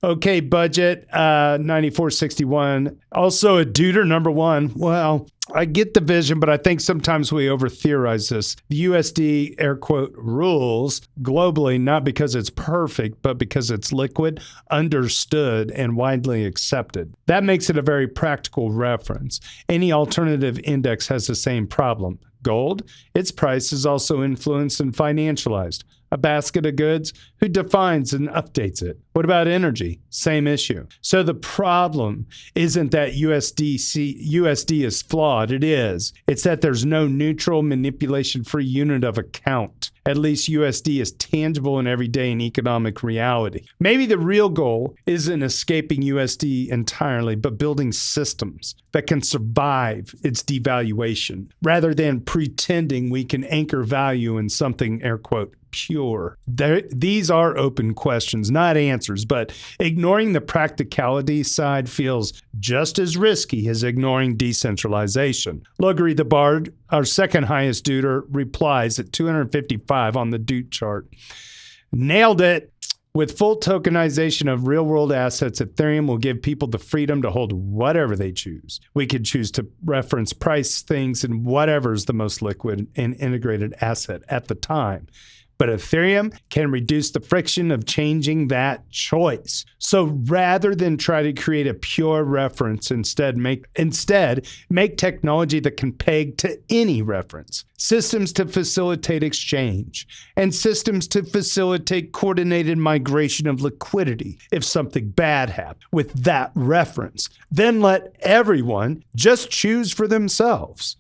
Okay, Budget 9461. Also a Duder number 1. Well, I get the vision, but I think sometimes we over-theorize this. The USD, air quote, rules globally, not because it's perfect, but because it's liquid, understood, and widely accepted. That makes it a very practical reference. Any alternative index has the same problem. Gold, its price is also influenced and financialized. A basket of goods, who defines and updates it? What about energy? Same issue. So the problem isn't that USD is flawed. It is. It's that there's no neutral manipulation-free unit of account. At least USD is tangible in everyday and economic reality. Maybe the real goal isn't escaping USD entirely, but building systems that can survive its devaluation, rather than pretending we can anchor value in something, air quote, pure. These are open questions, not answers, but ignoring the practicality side feels just as risky as ignoring decentralization. LogrisTheBard, our second highest Duder, replies at 255 on the Doot chart. Nailed it. With full tokenization of real-world assets, Ethereum will give people the freedom to hold whatever they choose. We could choose to reference price things and whatever's the most liquid and integrated asset at the time. But Ethereum can reduce the friction of changing that choice. So rather than try to create a pure reference, instead make technology that can peg to any reference, systems to facilitate exchange, and systems to facilitate coordinated migration of liquidity if something bad happened with that reference. Then let everyone just choose for themselves.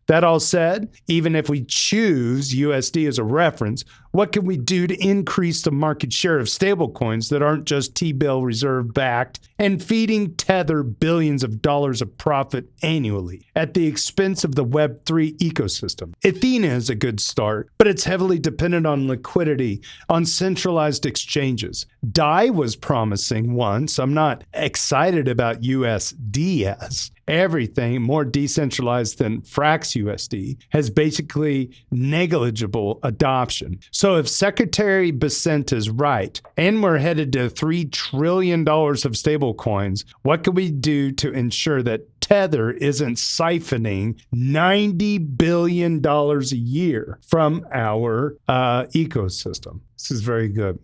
That all said, even if we choose USD as a reference, what can we do to increase the market share of stablecoins that aren't just T-bill reserve backed and feeding Tether billions of dollars of profit annually at the expense of the Web3 ecosystem? Athena is a good start, but it's heavily dependent on liquidity, on centralized exchanges. DAI was promising once. I'm not excited about USDS. Everything more decentralized than Frax USD has basically negligible adoption. So if Secretary Bessent is right, and we're headed to $3 trillion of stablecoins, what can we do to ensure that Tether isn't siphoning $90 billion a year from our ecosystem? This is very good.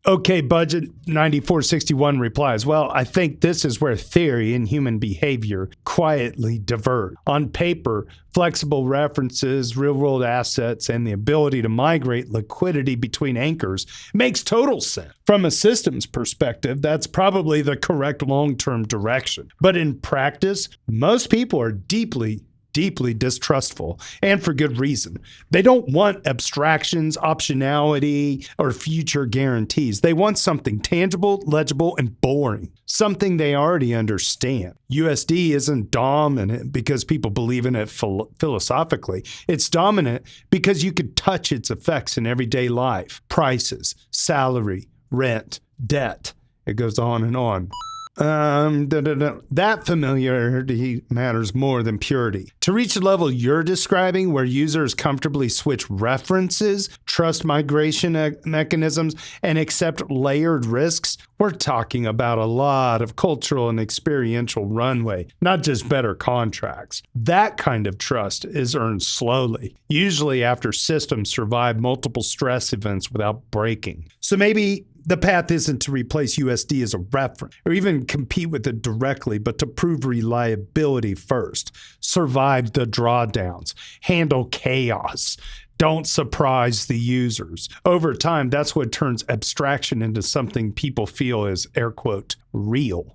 Okay, Budget 9461 replies, well, I think this is where theory and human behavior quietly diverge. On paper, flexible references, real-world assets, and the ability to migrate liquidity between anchors makes total sense. From a systems perspective, that's probably the correct long-term direction. But in practice, most people are deeply distrustful, and for good reason. They don't want abstractions, optionality, or future guarantees. They want something tangible, legible, and boring, something they already understand. USD isn't dominant because people believe in it philosophically. It's dominant because you could touch its effects in everyday life. Prices, salary, rent, debt. It goes on and on. That familiarity matters more than purity. To reach the level you're describing, where users comfortably switch references, trust migration mechanisms, and accept layered risks, we're talking about a lot of cultural and experiential runway, not just better contracts. That kind of trust is earned slowly, usually after systems survive multiple stress events without breaking. So maybe the path isn't to replace USD as a reference or even compete with it directly, but to prove reliability first, survive the drawdowns, handle chaos, don't surprise the users. Over time, that's what turns abstraction into something people feel is, air quote, real.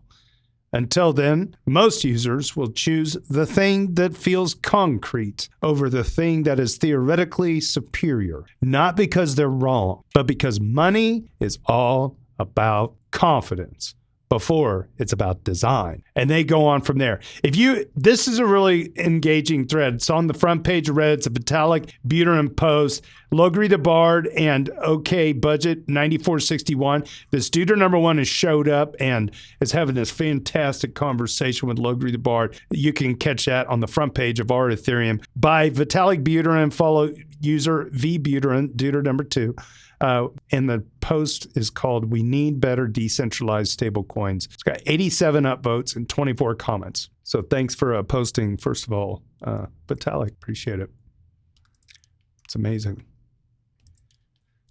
Until then, most users will choose the thing that feels concrete over the thing that is theoretically superior, not because they're wrong, but because money is all about confidence before it's about design. And they go on from there. This is a really engaging thread. It's on the front page of Reddit. It's a Vitalik Buterin post, LogrisTheBard and OK Budget 9461. This dude number one has showed up and is having this fantastic conversation with LogrisTheBard. You can catch that on the front page of our Ethereum by Vitalik Buterin. Follow user vbuterin, dude number 2. And the post is called "We Need Better Decentralized Stablecoins." It's got 87 upvotes and 24 comments. So thanks for posting, first of all, Vitalik. Appreciate it. It's amazing.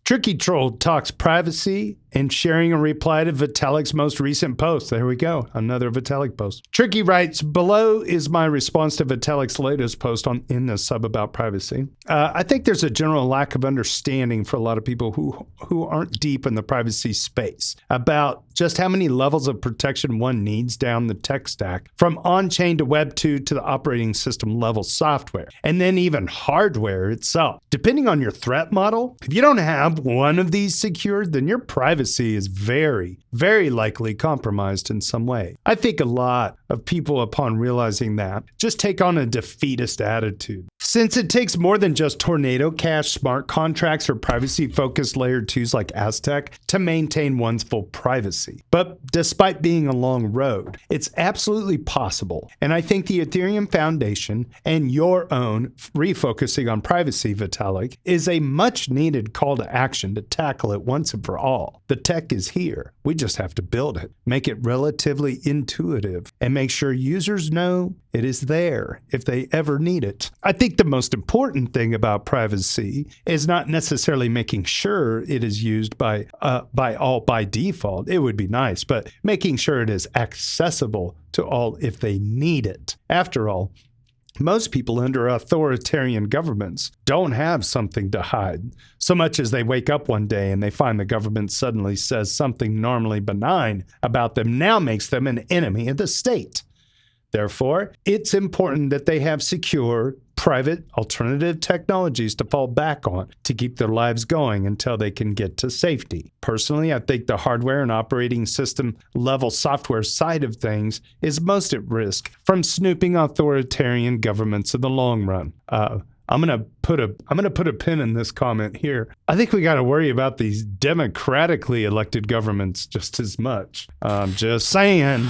Tricky Troll talks privacy and sharing a reply to Vitalik's most recent post. There we go. Another Vitalik post. Tricky writes, below is my response to Vitalik's latest post in the sub about privacy. I think there's a general lack of understanding for a lot of people who aren't deep in the privacy space about just how many levels of protection one needs down the tech stack, from on-chain to Web 2 to the operating system level software, and then even hardware itself. Depending on your threat model, if you don't have one of these secured, then your privacy is very, very likely compromised in some way. I think a lot of people, upon realizing that, just take on a defeatist attitude. Since it takes more than just Tornado Cash, smart contracts, or privacy-focused layer 2s like Aztec to maintain one's full privacy. But despite being a long road, it's absolutely possible. And I think the Ethereum Foundation and your own refocusing on privacy, Vitalik, is a much-needed call to action to tackle it once and for all. The tech is here. We just have to build it, make it relatively intuitive, and make sure users know it is there if they ever need it. I think the most important thing about privacy is not necessarily making sure it is used by all by default. It would be nice, but making sure it is accessible to all if they need it. After all, most people under authoritarian governments don't have something to hide, so much as they wake up one day and they find the government suddenly says something normally benign about them now makes them an enemy of the state. Therefore, it's important that they have secure, private, alternative technologies to fall back on to keep their lives going until they can get to safety. Personally, I think the hardware and operating system level software side of things is most at risk from snooping authoritarian governments in the long run. I'm gonna put a pin in this comment here. I think we got to worry about these democratically elected governments just as much. Just saying.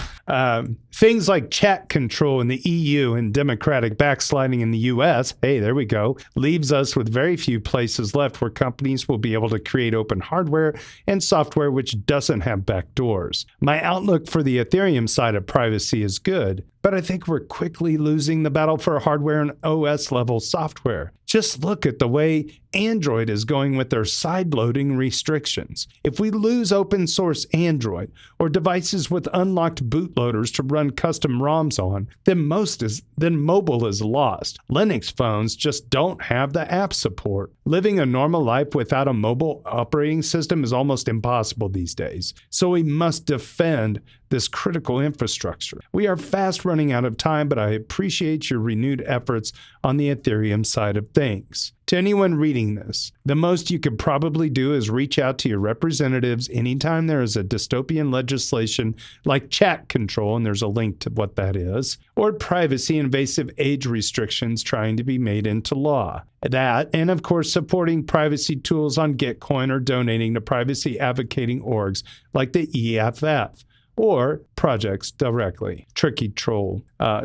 Things like chat control in the EU and democratic backsliding in the US, hey, there we go, leaves us with very few places left where companies will be able to create open hardware and software which doesn't have backdoors. My outlook for the Ethereum side of privacy is good, but I think we're quickly losing the battle for hardware and OS level software. Just look at the way Android is going with their side-loading restrictions. If we lose open source Android or devices with unlocked bootloaders to run custom ROMs on, then mobile is lost. Linux phones just don't have the app support. Living a normal life without a mobile operating system is almost impossible these days. So we must defend this critical infrastructure. We are fast running out of time, but I appreciate your renewed efforts on the Ethereum side of things. To anyone reading this, the most you could probably do is reach out to your representatives anytime there is a dystopian legislation like chat control, and there's a link to what that is, or privacy invasive age restrictions trying to be made into law. That, and of course, supporting privacy tools on Gitcoin or donating to privacy advocating orgs like the EFF. Or projects directly. Tricky Troll.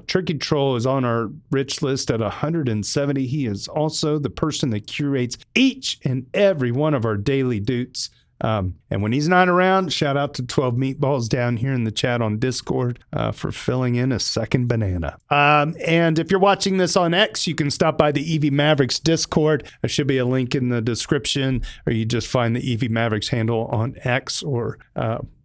Tricky Troll is on our rich list at 170. He is also the person that curates each and every one of our daily Doots. And when he's not around, shout out to 12 Meatballs down here in the chat on Discord for filling in a second banana. And if you're watching this on X, you can stop by the EV Mavericks Discord. There should be a link in the description, or you just find the EV Mavericks handle on X or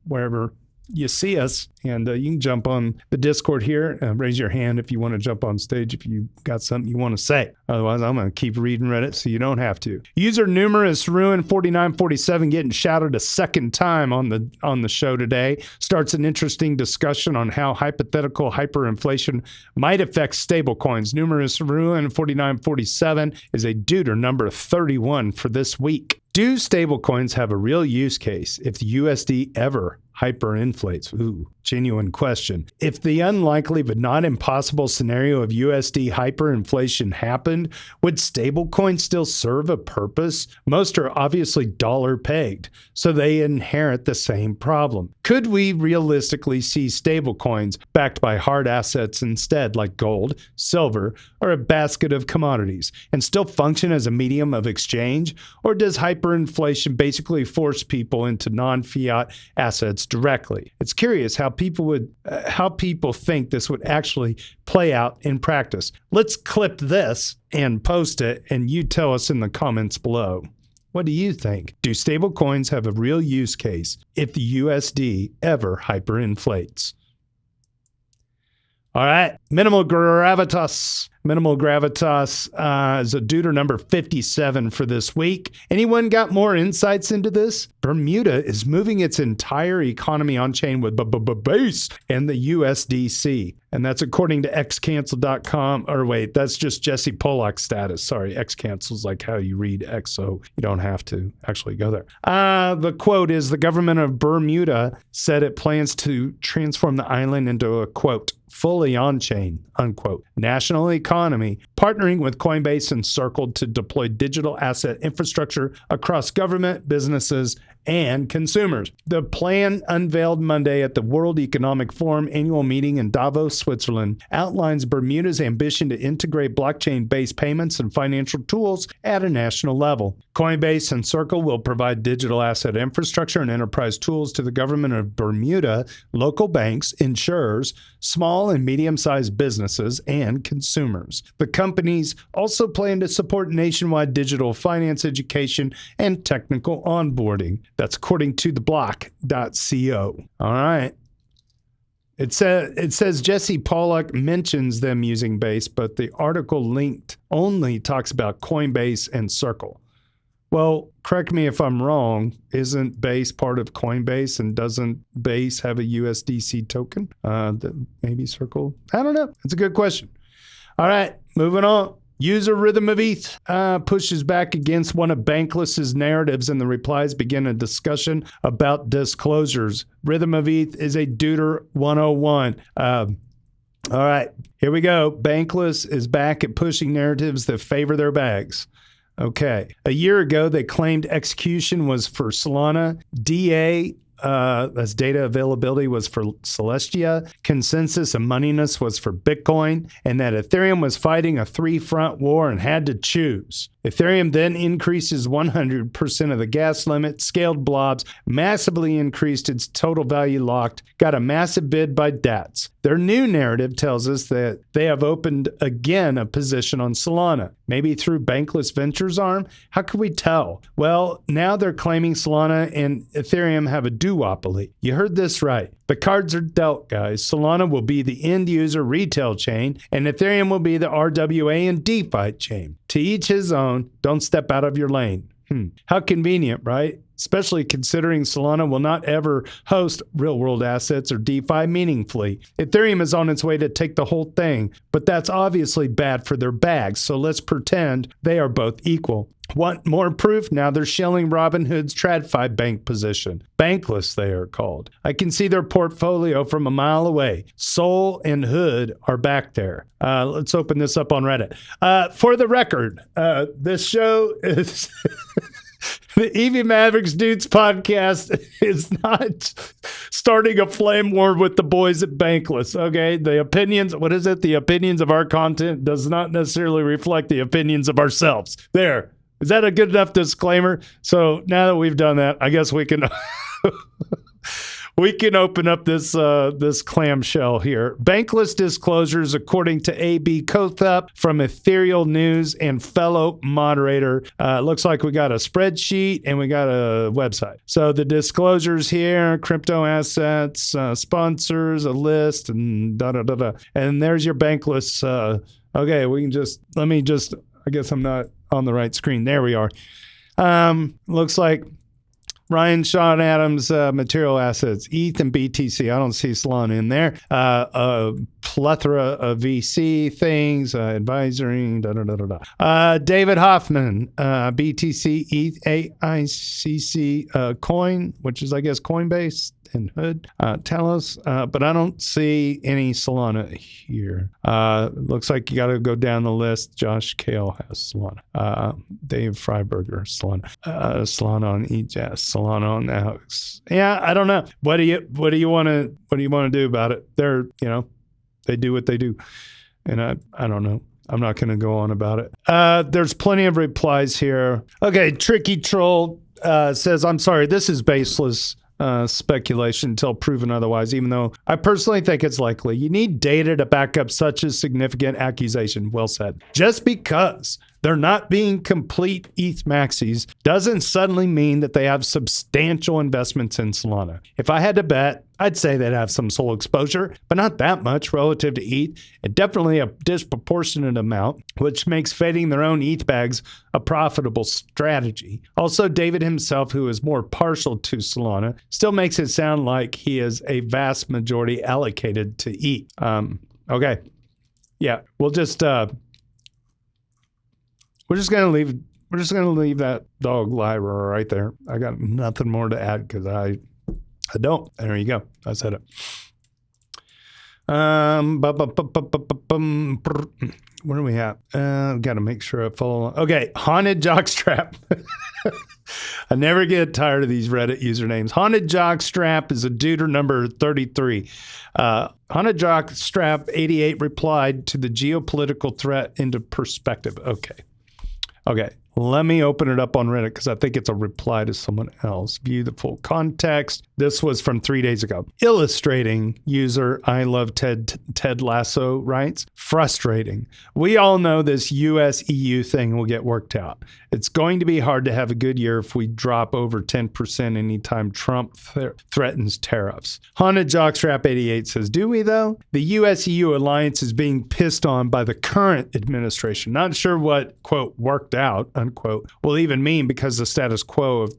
wherever you see us, and you can jump on the Discord here. Raise your hand if you want to jump on stage if you got something you want to say. Otherwise, I'm going to keep reading Reddit so you don't have to. User numerous Ruin4947 getting shouted a second time on the show today starts an interesting discussion on how hypothetical hyperinflation might affect stablecoins. Numerous Ruin4947 is a duder number 31 for this week. Do stablecoins have a real use case if the USD ever hyperinflates? Ooh, genuine question. If the unlikely but not impossible scenario of USD hyperinflation happened, would stablecoins still serve a purpose? Most are obviously dollar pegged, so they inherit the same problem. Could we realistically see stablecoins backed by hard assets instead, like gold, silver, or a basket of commodities, and still function as a medium of exchange? Or does hyperinflation basically force people into non-fiat assets directly? It's curious how people think this would actually play out in practice. Let's clip this and post it, and you tell us in the comments below. What do you think? Do stablecoins have a real use case if the USD ever hyperinflates? All right, Minimal Gravitas. Minimal Gravitas is a duder number 57 for this week. Anyone got more insights into this? Bermuda is moving its entire economy on-chain with base and the USDC. And that's according to xcancel.com. Or wait, that's just Jesse Pollock's status. Sorry, xcancel is like how you read X, so you don't have to actually go there. The quote is, the government of Bermuda said it plans to transform the island into a, quote, fully on-chain, unquote, national economy, partnering with Coinbase and Circle to deploy digital asset infrastructure across government, businesses, and consumers. The plan unveiled Monday at the World Economic Forum annual meeting in Davos, Switzerland, outlines Bermuda's ambition to integrate blockchain-based payments and financial tools at a national level. Coinbase and Circle will provide digital asset infrastructure and enterprise tools to the government of Bermuda, local banks, insurers, small and medium-sized businesses, and consumers. The companies also plan to support nationwide digital finance education and technical onboarding. That's according to theblock.co. All right. It says Jesse Pollack mentions them using Base, but the article linked only talks about Coinbase and Circle. Well, correct me if I'm wrong. Isn't Base part of Coinbase, and doesn't Base have a USDC token? Maybe Circle? I don't know. It's a good question. All right, moving on. User Rhythm of ETH pushes back against one of Bankless's narratives, and the replies begin a discussion about disclosures. Rhythm of ETH is a Deuter 101. All right, here we go. Bankless is back at pushing narratives that favor their bags. Okay. A year ago, they claimed execution was for Solana. DA, that's data availability, was for Celestia. Consensus and moneyness was for Bitcoin. And that Ethereum was fighting a three-front war and had to choose. Ethereum then increases 100% of the gas limit, scaled blobs, massively increased its total value locked, got a massive bid by DATs. Their new narrative tells us that they have opened again a position on Solana, maybe through Bankless Ventures arm. How can we tell? Well, now they're claiming Solana and Ethereum have a duopoly. You heard this right. The cards are dealt, guys. Solana will be the end user retail chain, and Ethereum will be the RWA and DeFi chain. To each his own. Don't step out of your lane. How convenient, right? Especially considering Solana will not ever host real-world assets or DeFi meaningfully. Ethereum is on its way to take the whole thing, but that's obviously bad for their bags, so let's pretend they are both equal. Want more proof? Now they're shelling Robinhood's TradFi bank position. Bankless, they are called. I can see their portfolio from a mile away. Sol and Hood are back there. Let's open this up on Reddit. For the record, this show is... The EV Mavericks Doots podcast is not starting a flame war with the boys at Bankless, okay? The opinions, what is it? The opinions of our content does not necessarily reflect the opinions of ourselves. There. Is that a good enough disclaimer? So now that we've done that, I guess we can... We can open up this clamshell here. Bankless disclosures, according to A.B. Kothep from Ethereal News and fellow moderator. Looks like we got a spreadsheet and we got a website. So the disclosures here, crypto assets, sponsors, a list, and da-da-da-da. And there's your Bankless. Okay, we can I guess I'm not on the right screen. There we are. Looks like Ryan Sean Adams, material assets, ETH and BTC. I don't see Solana in there. A plethora of VC things, advisory, David Hoffman, BTC, ETH, AICC, Coin, which is, I guess, Coinbase and Hood, Talos, but I don't see any Solana here. Looks like you got to go down the list. Josh Kale has Solana. Dave Freiberger, Solana. Solana on EJS, Solana on Alex. Yeah, I don't know. What do you want to do about it? They do what they do, and I don't know. I'm not going to go on about it. There's plenty of replies here. Okay, Tricky Troll says, I'm sorry, this is baseless speculation until proven otherwise, even though I personally think it's likely. You need data to back up such a significant accusation. Well said. Just because they're not being complete ETH maxis doesn't suddenly mean that they have substantial investments in Solana. If I had to bet, I'd say they'd have some SOL exposure, but not that much relative to ETH, and definitely a disproportionate amount, which makes fading their own ETH bags a profitable strategy. Also, David himself, who is more partial to Solana, still makes it sound like he is a vast majority allocated to ETH. Okay. Yeah, we're just gonna leave that dog lie right there. I got nothing more to add because I don't. There you go. I said it. Where are we at? Got to make sure I follow along. Okay, Haunted Jockstrap. I never get tired of these Reddit usernames. Haunted Jockstrap is a duder number 33. Haunted Jockstrap 88 replied to the geopolitical threat into perspective. Okay. Let me open it up on Reddit because I think it's a reply to someone else. View the full context. This was from 3 days ago. Illustrating user I love Ted Lasso writes, frustrating. We all know this US-EU thing will get worked out. It's going to be hard to have a good year if we drop over 10% anytime Trump threatens tariffs. Haunted Jockstrap 88 says, do we though? The US-EU alliance is being pissed on by the current administration. Not sure what, quote, worked out, unquote, will even mean because the status quo of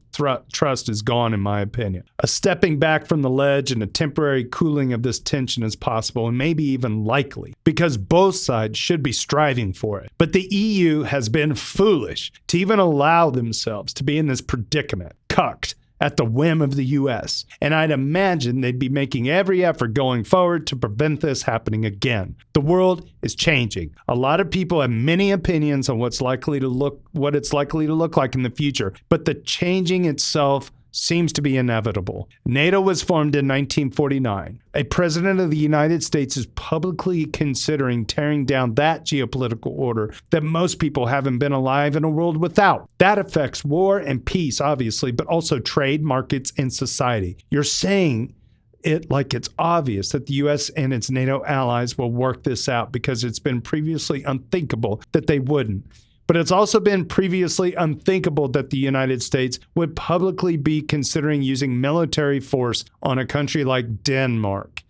trust is gone, in my opinion. A stepping back from the ledge and a temporary cooling of this tension is possible and maybe even likely because both sides should be striving for it. But the EU has been foolish to even allow themselves to be in this predicament, cucked at the whim of the U.S. And I'd imagine they'd be making every effort going forward to prevent this happening again. The world is changing. A lot of people have many opinions on what it's likely to look like in the future, but the changing itself seems to be inevitable. NATO was formed in 1949. A president of the United States is publicly considering tearing down that geopolitical order that most people haven't been alive in a world without. That affects war and peace, obviously, but also trade, markets, and society. You're saying it like it's obvious that the U.S. and its NATO allies will work this out because it's been previously unthinkable that they wouldn't. But it's also been previously unthinkable that the United States would publicly be considering using military force on a country like Denmark.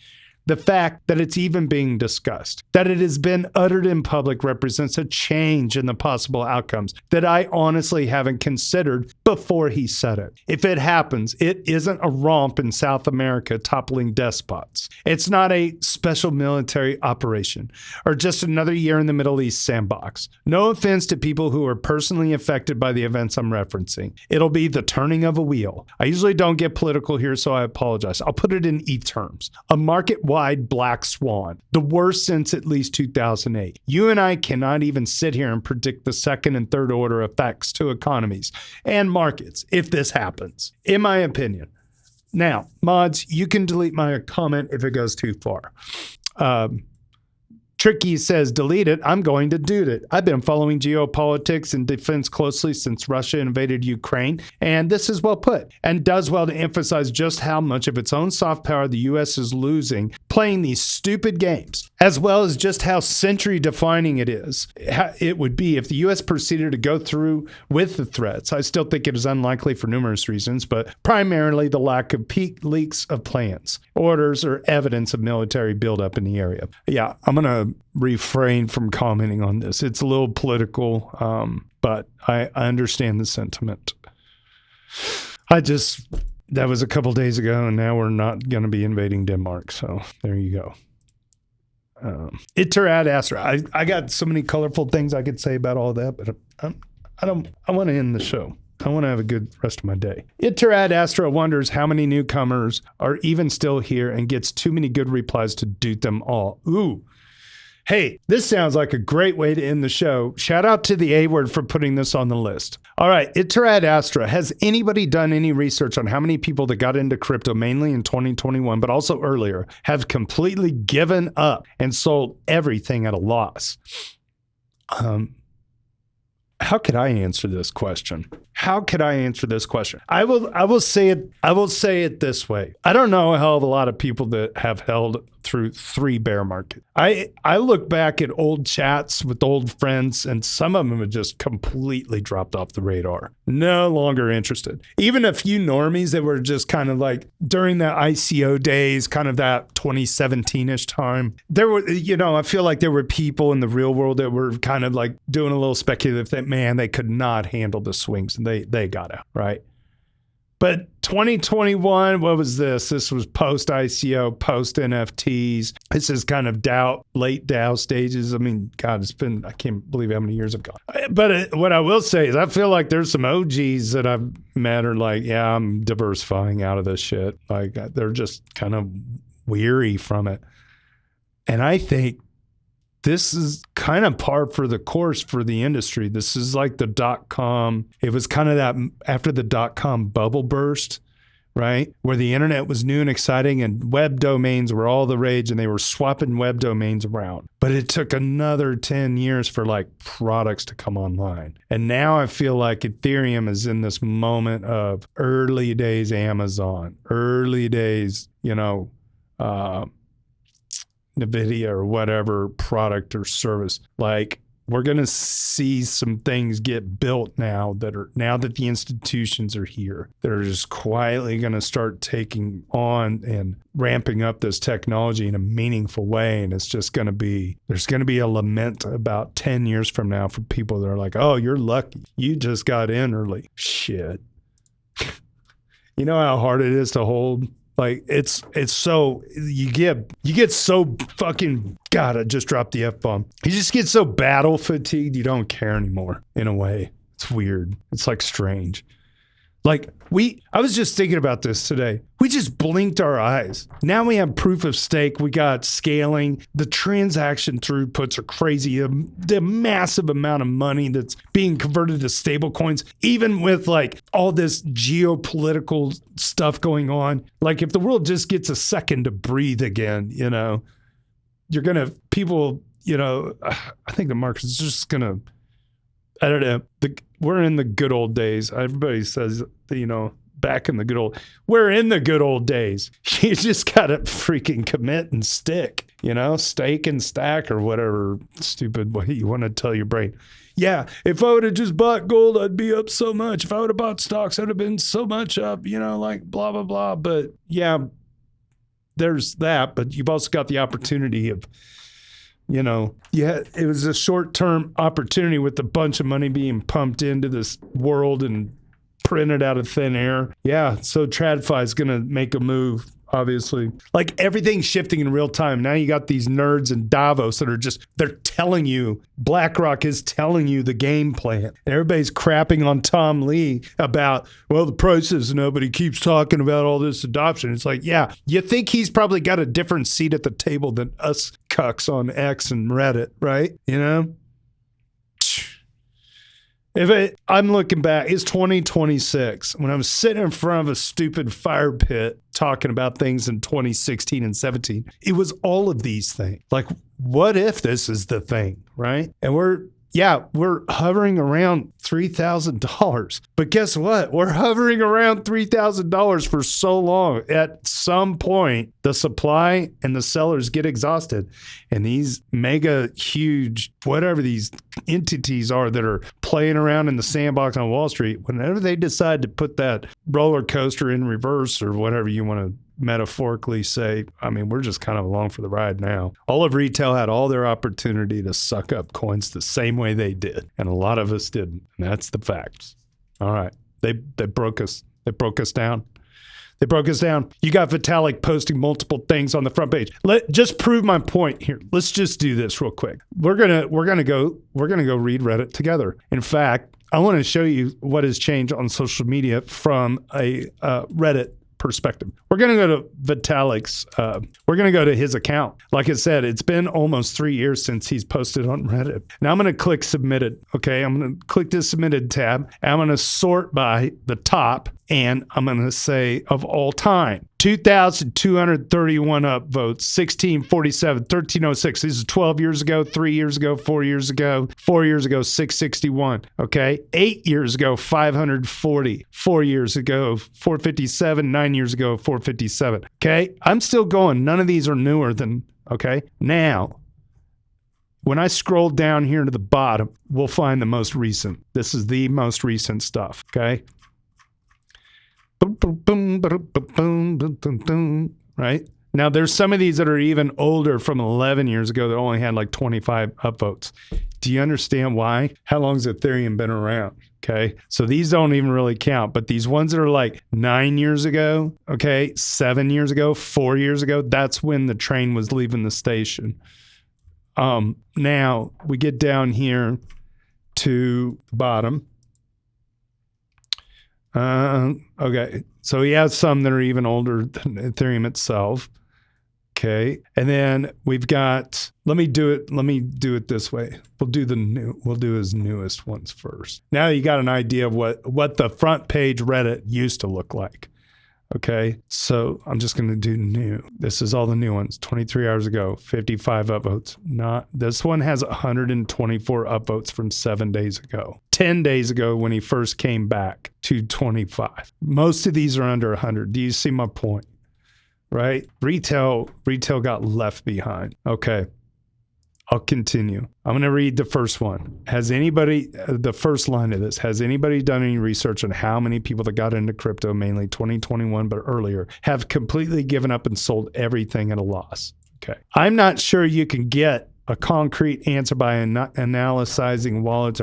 The fact that it's even being discussed, that it has been uttered in public, represents a change in the possible outcomes that I honestly haven't considered before he said it. If it happens, it isn't a romp in South America toppling despots. It's not a special military operation or just another year in the Middle East sandbox. No offense to people who are personally affected by the events I'm referencing. It'll be the turning of a wheel. I usually don't get political here, so I apologize. I'll put it in ETH terms. A market-wide black swan, the worst since at least 2008. You and I cannot even sit here and predict the second and third order effects to economies and markets if this happens, in my opinion. Now, mods, you can delete my comment if it goes too far. Tricky says, delete it. I'm going to do it. I've been following geopolitics and defense closely since Russia invaded Ukraine, and this is well put, and does well to emphasize just how much of its own soft power the U.S. is losing playing these stupid games, as well as just how century-defining it would be if the U.S. proceeded to go through with the threats. I still think it is unlikely for numerous reasons, but primarily the lack of peak leaks of plans, orders, or evidence of military buildup in the area. Yeah, I'm going to refrain from commenting on this. It's a little political, but I understand the sentiment. That was a couple days ago, and now we're not going to be invading Denmark. So there you go. Iterad Astra. I got so many colorful things I could say about all that, but I want to end the show. I want to have a good rest of my day. Iterad Astra wonders how many newcomers are even still here and gets too many good replies to doot them all. Ooh. Hey, this sounds like a great way to end the show. Shout out to the A-word for putting this on the list. All right, Iterad Astra, has anybody done any research on how many people that got into crypto, mainly in 2021, but also earlier, have completely given up and sold everything at a loss? How could I answer this question? I will say it this way. I don't know a hell of a lot of people that have held through 3 bear markets. I look back at old chats with old friends, and some of them have just completely dropped off the radar. No longer interested. Even a few normies that were just kind of like during the ICO days, kind of that 2017-ish time. There were, I feel like there were people in the real world that were kind of like doing a little speculative that, man, they could not handle the swings, and they got out, right? But 2021, what was this? This was post-ICO, post-NFTs. This is kind of late DAO stages. I mean, God, I can't believe how many years have gone. But what I will say is I feel like there's some OGs that I've met are like, yeah, I'm diversifying out of this shit. Like, they're just kind of weary from it. And I think this is kind of par for the course for the industry. This is like the .com. It was kind of that after the .com bubble burst, right? Where the internet was new and exciting and web domains were all the rage and they were swapping web domains around. But it took another 10 years for like products to come online. And now I feel like Ethereum is in this moment of early days Amazon, early days, NVIDIA or whatever product or service. Like, we're going to see some things get built now that the institutions are here, that are just quietly going to start taking on and ramping up this technology in a meaningful way. And it's just going to be, there's going to be a lament about 10 years from now for people that are like, oh, you're lucky. You just got in early. Shit. You know how hard it is to hold? Like, it's so, you get so fucking, God, I just dropped the F-bomb. You just get so battle fatigued, you don't care anymore, in a way. It's weird. It's like strange. Like, I was just thinking about this today. We just blinked our eyes. Now we have proof of stake. We got scaling. The transaction throughputs are crazy. The massive amount of money that's being converted to stable coins, even with like all this geopolitical stuff going on. Like, if the world just gets a second to breathe again, you're going to, people, I think the market is just going to, I don't know. We're in the good old days. Everybody says, back in the good old, we're in the good old days. You just got to freaking commit and stick, stake and stack or whatever stupid way you want to tell your brain. Yeah, if I would have just bought gold, I'd be up so much. If I would have bought stocks, I'd have been so much up, like blah, blah, blah. But yeah, there's that. But you've also got the opportunity of, it was a short-term opportunity with a bunch of money being pumped into this world and printed out of thin air. Yeah, so TradFi is going to make a move, obviously. Like, everything's shifting in real time. Now you got these nerds in Davos that are they're telling you, BlackRock is telling you the game plan. And everybody's crapping on Tom Lee about, well, the prices, nobody keeps talking about all this adoption. It's like, yeah, you think he's probably got a different seat at the table than us cucks on X and Reddit, right? I'm looking back, it's 2026. When I'm sitting in front of a stupid fire pit talking about things in 2016 and 17, it was all of these things. Like, what if this is the thing, right? And we're hovering around $3,000. But guess what? We're hovering around $3,000 for so long. At some point, the supply and the sellers get exhausted. And these mega huge, whatever these entities are that are playing around in the sandbox on Wall Street, whenever they decide to put that roller coaster in reverse or whatever you want to metaphorically say, we're just kind of along for the ride now. All of retail had all their opportunity to suck up coins the same way they did, and a lot of us didn't. And that's the facts. All right, they broke us. They broke us down. They broke us down. You got Vitalik posting multiple things on the front page. Just prove my point here. Let's just do this real quick. We're gonna go read Reddit together. In fact, I want to show you what has changed on social media from a Reddit perspective. We're going to go to Vitalik's, we're going to go to his account. Like I said, it's been almost 3 years since he's posted on Reddit. Now I'm going to click submitted. Okay. I'm going to click the submitted tab. I'm going to sort by the top, and I'm going to say of all time, 2,231 upvotes, 1647, 1306. This is 12 years ago, 3 years ago, 4 years ago, 4 years ago, 661. Okay. 8 years ago, 540. 4 years ago, 457. 9 years ago, 457. Okay. I'm still going. None of these are newer than, okay. Now, when I scroll down here to the bottom, we'll find the most recent. This is the most recent stuff. Okay. Right? Now, there's some of these that are even older from 11 years ago that only had like 25 upvotes. Do you understand why? How long has Ethereum been around? Okay. So these don't even really count, but these ones that are like 9 years ago, okay, 7 years ago, 4 years ago, that's when the train was leaving the station. Now we get down here to the bottom. Okay, so he has some that are even older than Ethereum itself. Okay. And then we've got, let me do it this way. We'll do his newest ones first. Now you got an idea of what the front page Reddit used to look like. Okay. So I'm just going to do new. This is all the new ones. 23 hours ago, 55 upvotes. This one has 124 upvotes from 7 days ago. 10 days ago when he first came back to 25. Most of these are under 100. Do you see my point? Right? Retail got left behind. Okay. I'll continue. I'm going to read the first one. The first line of this, has anybody done any research on how many people that got into crypto, mainly 2021, but earlier, have completely given up and sold everything at a loss? Okay. I'm not sure you can get a concrete answer by analyzing wallets,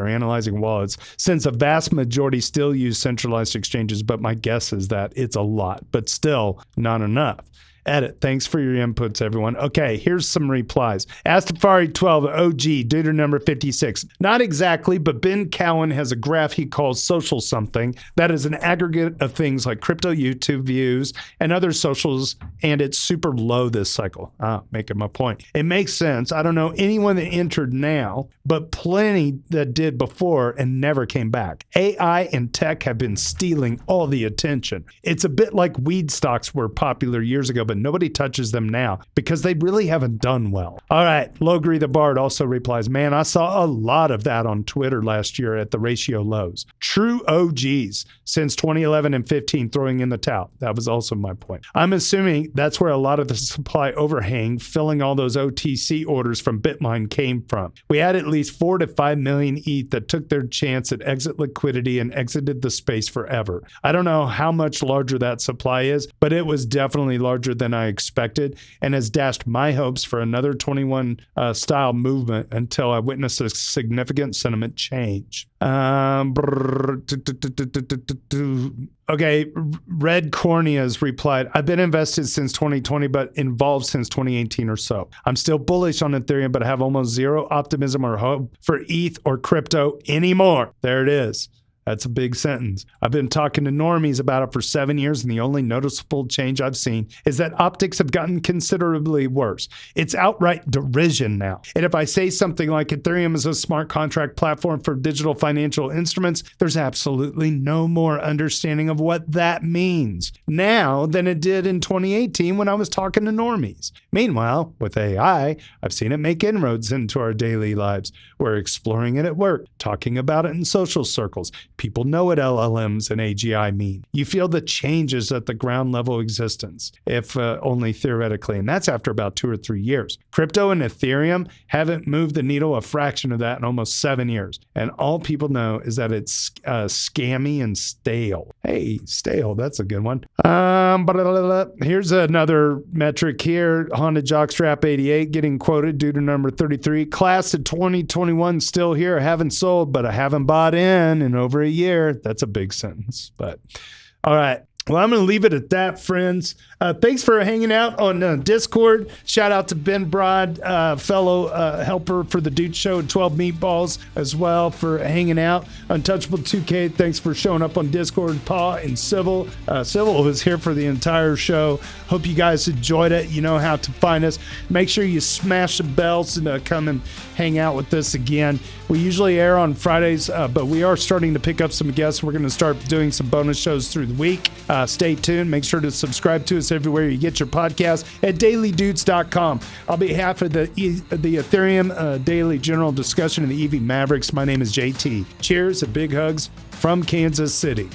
since a vast majority still use centralized exchanges, but my guess is that it's a lot, but still not enough. Edit. Thanks for your inputs, everyone. Okay, here's some replies. Astafari12, OG, duder number 56. Not exactly, but Ben Cowan has a graph he calls social something that is an aggregate of things like crypto, YouTube views, and other socials, and it's super low this cycle. Making my point. It makes sense. I don't know anyone that entered now, but plenty that did before and never came back. AI and tech have been stealing all the attention. It's a bit like weed stocks were popular years ago, but nobody touches them now because they really haven't done well. All right. LogrisTheBard also replies, man, I saw a lot of that on Twitter last year at the ratio lows. True OGs since 2011 and 15 throwing in the towel. That was also my point. I'm assuming that's where a lot of the supply overhang filling all those OTC orders from Bitmine came from. We had at least 4 to 5 million ETH that took their chance at exit liquidity and exited the space forever. I don't know how much larger that supply is, but it was definitely larger than I expected and has dashed my hopes for another 21 style movement until I witnessed a significant sentiment change. Okay, Red Corneas replied, I've been invested since 2020, but involved since 2018 or so. I'm still bullish on Ethereum, but have almost zero optimism or hope for ETH or crypto anymore. There it is. That's a big sentence. I've been talking to normies about it for 7 years, and the only noticeable change I've seen is that optics have gotten considerably worse. It's outright derision now. And if I say something like Ethereum is a smart contract platform for digital financial instruments, there's absolutely no more understanding of what that means now than it did in 2018 when I was talking to normies. Meanwhile, with AI, I've seen it make inroads into our daily lives. We're exploring it at work, talking about it in social circles. People know what LLMs and AGI mean. You feel the changes at the ground level existence, if only theoretically, and that's after about 2 or 3 years. Crypto and Ethereum haven't moved the needle a fraction of that in almost 7 years, and all people know is that it's scammy and stale. Hey, stale, that's a good one. Here's another metric here. Honda Jockstrap 88 getting quoted due to number 33. Class of 2021 still here. I haven't sold, but I haven't bought in over a year. That's a big sentence, but all right. Well, I'm going to leave it at that, friends. Thanks for hanging out on Discord. Shout out to Ben Broad, fellow helper for the Doots Show and 12 Meatballs as well for hanging out. Untouchable 2K, thanks for showing up on Discord. Paw and Civil. Civil was here for the entire show. Hope you guys enjoyed it. You know how to find us. Make sure you smash the bells and come and hang out with us again. We usually air on Fridays, but we are starting to pick up some guests. We're going to start doing some bonus shows through the week. Stay tuned. Make sure to subscribe to us everywhere you get your podcast at dailydoots.com. On behalf of the Ethereum Daily General Discussion of the EV Mavericks, my name is JT. Cheers and big hugs from Kansas City.